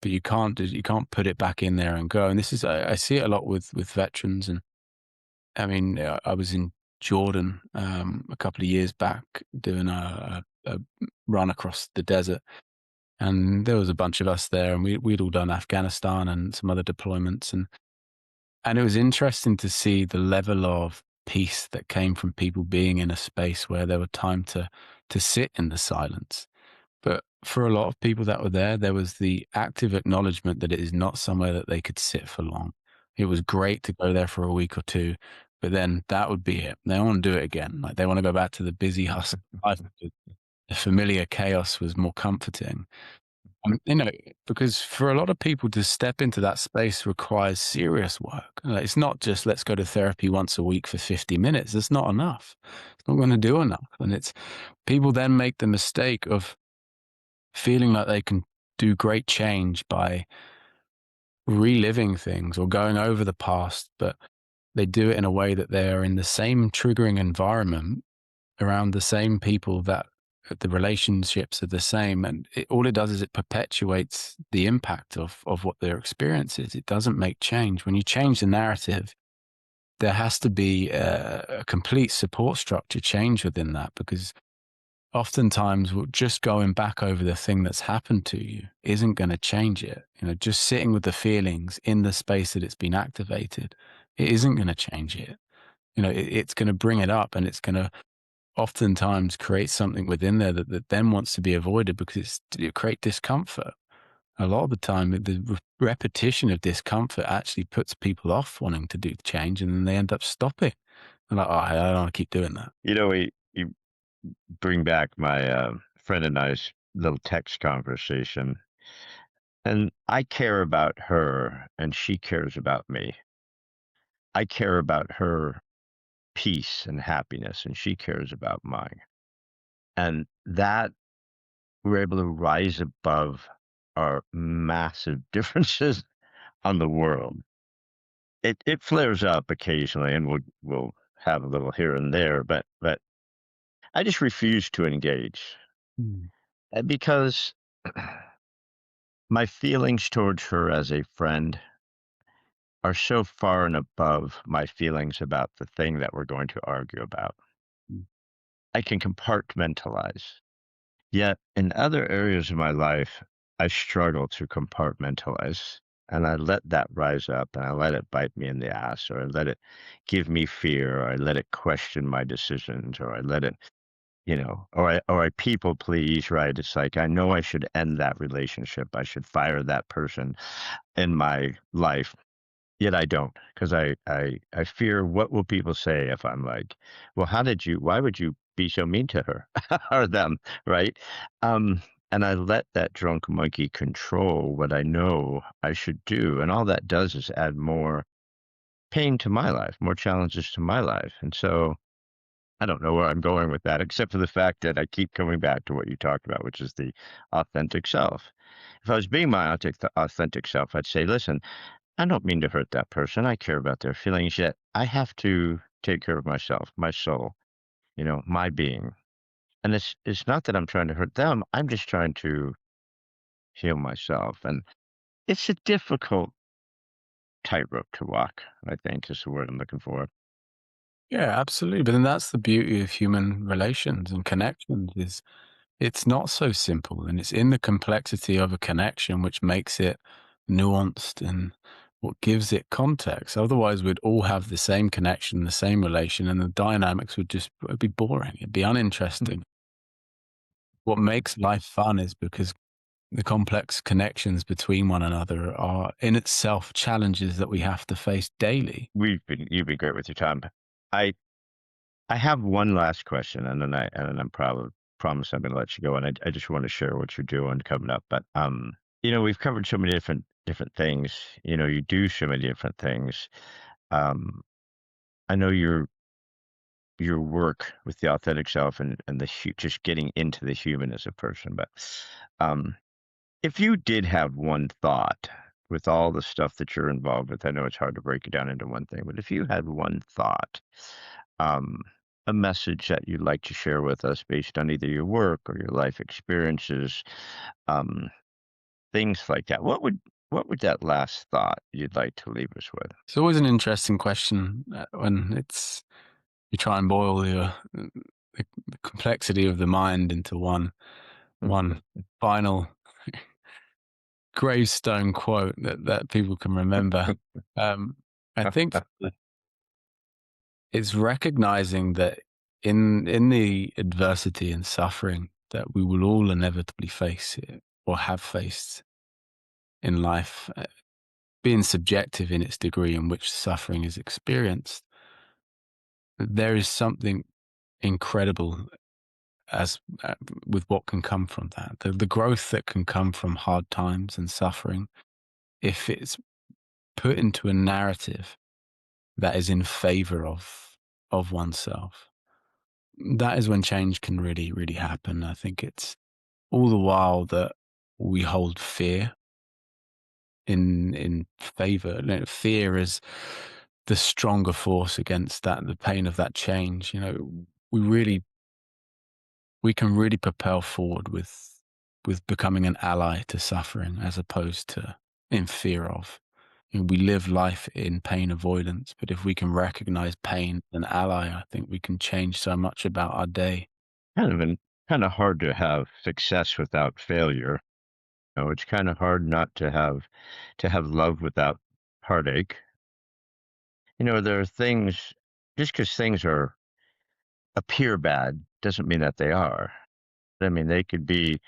but you can't put it back in there and go. And this is I see it a lot with veterans, and I mean I was in Jordan a couple of years back doing a run across the desert, and there was a bunch of us there, and we'd all done Afghanistan and some other deployments, and it was interesting to see the level of peace that came from people being in a space where there were time to sit in the silence. But for a lot of people that were there, there was the active acknowledgement that it is not somewhere that they could sit for long. It was great to go there for a week or two, but then that would be it. They don't want to do it again. Like they want to go back to the busy hustle of life. The familiar chaos was more comforting. You know, because for a lot of people to step into that space requires serious work. Like, it's not just let's go to therapy once a week for 50 minutes. That's not enough. It's not going to do enough. And it's people then make the mistake of feeling like they can do great change by reliving things or going over the past, but they do it in a way that they're in the same triggering environment around the same people that the relationships are the same. And all it does is it perpetuates the impact of what their experience is. It doesn't make change. When you change the narrative, there has to be a complete support structure change within that, because oftentimes just going back over the thing that's happened to you isn't going to change it. You know, just sitting with the feelings in the space that it's been activated, it isn't going to change it. You know, it's going to bring it up, and it's going to oftentimes create something within there that then wants to be avoided because it create discomfort. A lot of the time, the repetition of discomfort actually puts people off wanting to do change, and then they end up stopping. And like, oh, I don't want to keep doing that. You know, you bring back my friend and I's little text conversation, and I care about her, and she cares about me. I care about her peace and happiness, and she cares about mine. And that we're able to rise above our massive differences on the world. It flares up occasionally, and we'll have a little here and there, but I just refuse to engage Mm, because my feelings towards her as a friend are so far and above my feelings about the thing that we're going to argue about. mm, I can compartmentalize. Yet in other areas of my life, I struggle to compartmentalize. And I let that rise up and I let it bite me in the ass, or I let it give me fear, or I let it question my decisions, or I let it, or I people please, right? It's like I know I should end that relationship. I should fire that person in my life. Yet I don't, because I fear what will people say if I'm like, well, why would you be so mean to her or them, right? Um, and I let that drunk monkey control what I know I should do. And all that does is add more pain to my life, more challenges to my life. And so I don't know where I'm going with that, except for the fact that I keep coming back to what you talked about, which is the authentic self. If I was being my authentic self, I'd say, listen, I don't mean to hurt that person. I care about their feelings, yet I have to take care of myself, my soul, my being. And it's not that I'm trying to hurt them. I'm just trying to heal myself. And it's a difficult tightrope to walk, I think is the word I'm looking for. yeah, absolutely. But then that's the beauty of human relations and connections is it's not so simple, and it's in the complexity of a connection which makes it nuanced and what gives it context. Otherwise, we'd all have the same connection, the same relation, and the dynamics would be boring. It'd be uninteresting. What makes life fun is because the complex connections between one another are in itself challenges that we have to face daily. You've been great with your time. I I have one last question, and then I'm probably promise I'm going to let you go. And I just want to share what you're doing coming up. But we've covered so many different things. You do so many different things. Um, I know your work with the authentic self and just getting into the human as a person. But um, if you did have one thought with all the stuff that you're involved with, I know it's hard to break it down into one thing, but if you had one thought, um, a message that you'd like to share with us based on either your work or your life experiences, um, things like that, what would that last thought you'd like to leave us with? It's always an interesting question when you try and boil the complexity of the mind into one final gravestone quote that people can remember. Um, I think it's recognizing that in the adversity and suffering that we will all inevitably face or have faced in life, being subjective in its degree in which suffering is experienced, there is something incredible as with what can come from that. The growth that can come from hard times and suffering, if it's put into a narrative that is in favor of oneself, that is when change can really, really happen. I think it's all the while that we hold fear in favor. Fear is the stronger force against that, the pain of that change. We really we can really propel forward with becoming an ally to suffering as opposed to in fear of. We live life in pain avoidance, but if we can recognize pain as an ally, I think we can change so much about our day. Kind of hard to have success without failure. It's kind of hard not to have love without heartache. There are things, just because things are appear bad doesn't mean that they are. I mean, they could be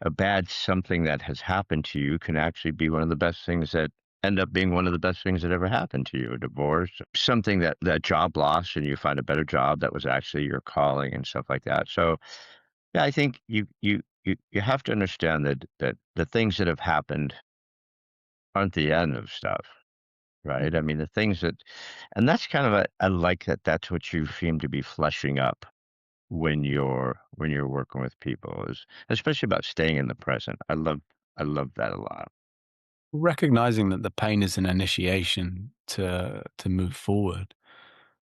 a bad something that has happened to you can actually be one of the best things that end up being one of the best things that ever happened to you. A divorce, something that job loss, and you find a better job that was actually your calling and stuff like that. So yeah, I think you have to understand that the things that have happened aren't the end of stuff, right? I mean, the things and that's kind of I like that. That's what you seem to be fleshing up when you're working with people, is especially about staying in the present. I love that a lot. Recognizing that the pain is an initiation to move forward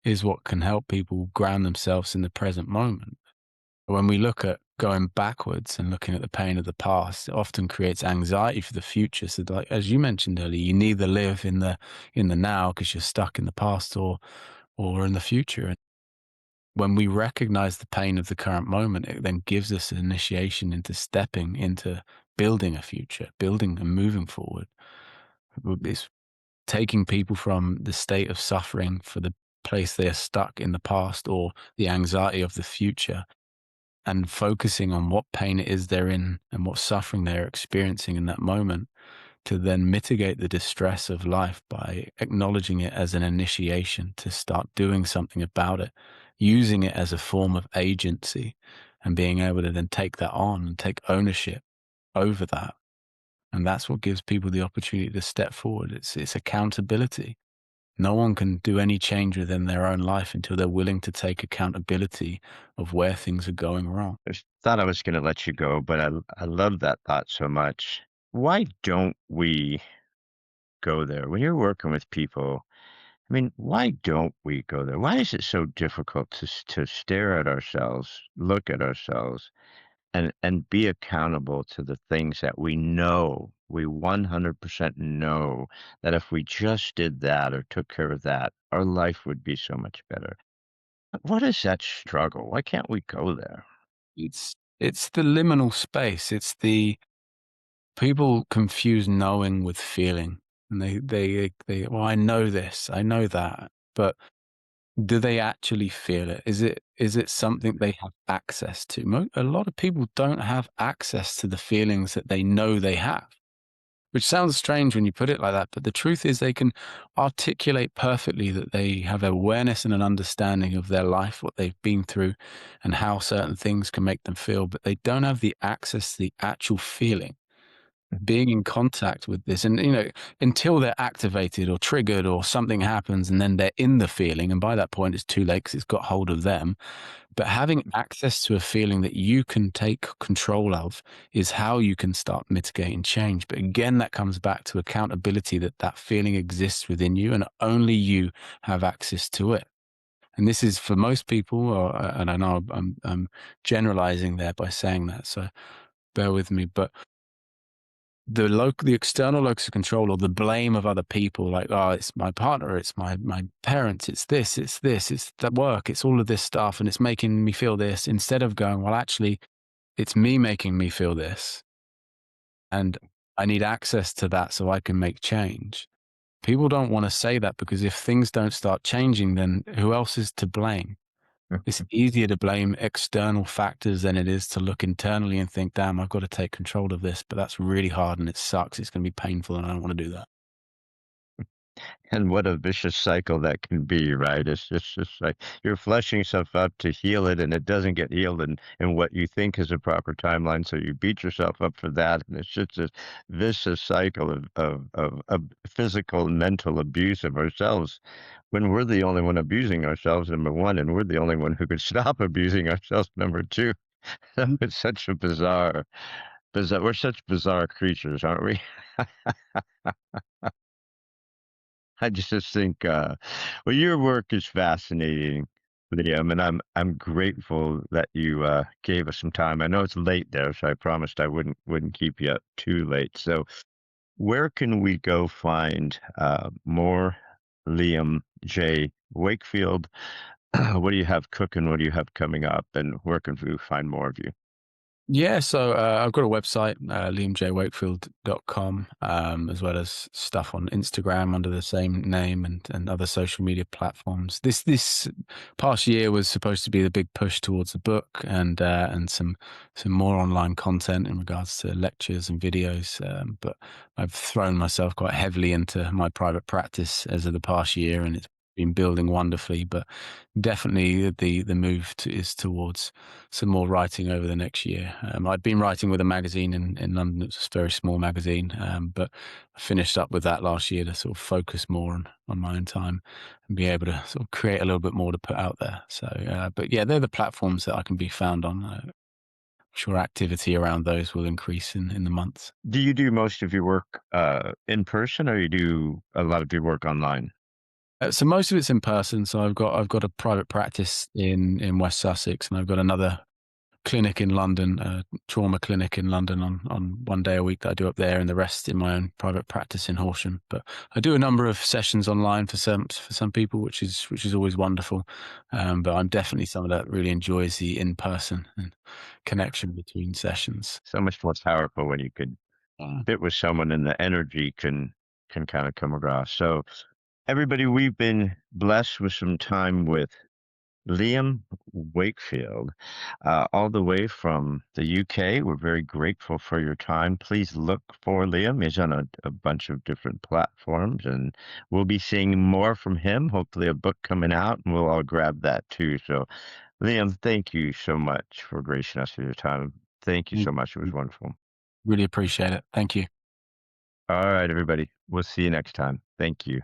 is what can help people ground themselves in the present moment. When we look at going backwards and looking at the pain of the past, it often creates anxiety for the future. So, like as you mentioned earlier, you neither live in the now because you're stuck in the past, or in the future. And when we recognize the pain of the current moment, it then gives us an initiation into stepping into building a future, building and moving forward. It's taking people from the state of suffering for the place they are stuck in the past or the anxiety of the future, and focusing on what pain it is they're in and what suffering they're experiencing in that moment, to then mitigate the distress of life by acknowledging it as an initiation to start doing something about it, using it as a form of agency, and being able to then take that on and take ownership over that. And that's what gives people the opportunity to step forward. It's accountability. No one can do any change within their own life until they're willing to take accountability of where things are going wrong. I just thought I was going to let you go, but I love that thought so much. Why don't we go there when you're working with people? I mean, why don't we go there? Why is it so difficult to stare at ourselves, look at ourselves, and be accountable to the things that we 100% know that if we just did that or took care of that, our life would be so much better? What is that struggle? Why can't we go there? It's the liminal space. It's the people confuse knowing with feeling. And they well, I know this, I know that, but do they actually feel it? Is it something they have access to? A lot of people don't have access to the feelings that they know they have, which sounds strange when you put it like that. But the truth is, they can articulate perfectly that they have awareness and an understanding of their life, what they've been through, and how certain things can make them feel, but they don't have the access to the actual feeling, being in contact with this. And until they're activated or triggered or something happens and then they're in the feeling, and by that point it's too late because it's got hold of them. But having access to a feeling that you can take control of is how you can start mitigating change. But again, that comes back to accountability, that that feeling exists within you and only you have access to it. And this is for most people, and I know I'm generalizing there by saying that, so bear with me. But the external locus of control or the blame of other people, like, oh, it's my partner, it's my parents, it's the work, it's all of this stuff, and it's making me feel this, instead of going, well, actually, it's me making me feel this, and I need access to that so I can make change. People don't want to say that, because if things don't start changing, then who else is to blame? It's easier to blame external factors than it is to look internally and think, damn, I've got to take control of this. But that's really hard and it sucks. It's going to be painful and I don't want to do that. And what a vicious cycle that can be, right? It's just like you're fleshing stuff up to heal it, and it doesn't get healed in what you think is a proper timeline. So you beat yourself up for that, and it's just this vicious cycle of physical and mental abuse of ourselves when we're the only one abusing ourselves, number one, and we're the only one who could stop abusing ourselves, number two. So Mm. it's such a bizarre. We're such bizarre creatures, aren't we? I just think, well, your work is fascinating, Liam, and I'm grateful that you gave us some time. I know it's late there, so I promised I wouldn't keep you up too late. So, where can we go find more Liam J. Wakefield? What do you have cooking? What do you have coming up? And where can we find more of you? Yeah, so I've got a website, liamjwakefield.com, as well as stuff on Instagram under the same name, and other social media platforms. This past year was supposed to be the big push towards the book, and some more online content in regards to lectures and videos. But I've thrown myself quite heavily into my private practice as of the past year, and it's been building wonderfully. But definitely the move is towards some more writing over the next year. I'd been writing with a magazine in London. It was a very small magazine, but I finished up with that last year to sort of focus more on my own time and be able to sort of create a little bit more to put out there. So, but yeah, they're the platforms that I can be found on. I'm sure activity around those will increase in the months. Do you do most of your work in person, or you do a lot of your work online? So most of it's in person. So I've got a private practice in West Sussex, and I've got another clinic in London, trauma clinic in London on one day a week that I do up there, and the rest in my own private practice in Horsham. But I do a number of sessions online for some people, which is always wonderful. But I'm definitely someone that really enjoys the in person and connection between sessions. So much more powerful when you could Uh, fit with someone and the energy can kind of come across. So everybody, we've been blessed with some time with Liam Wakefield, all the way from the UK. We're very grateful for your time. Please look for Liam. He's on a bunch of different platforms, and we'll be seeing more from him. Hopefully, a book coming out, and we'll all grab that too. So, Liam, thank you so much for gracing us with your time. Thank you mm, so much. It was mm, wonderful. really appreciate it. Thank you. All right, everybody. We'll see you next time. Thank you.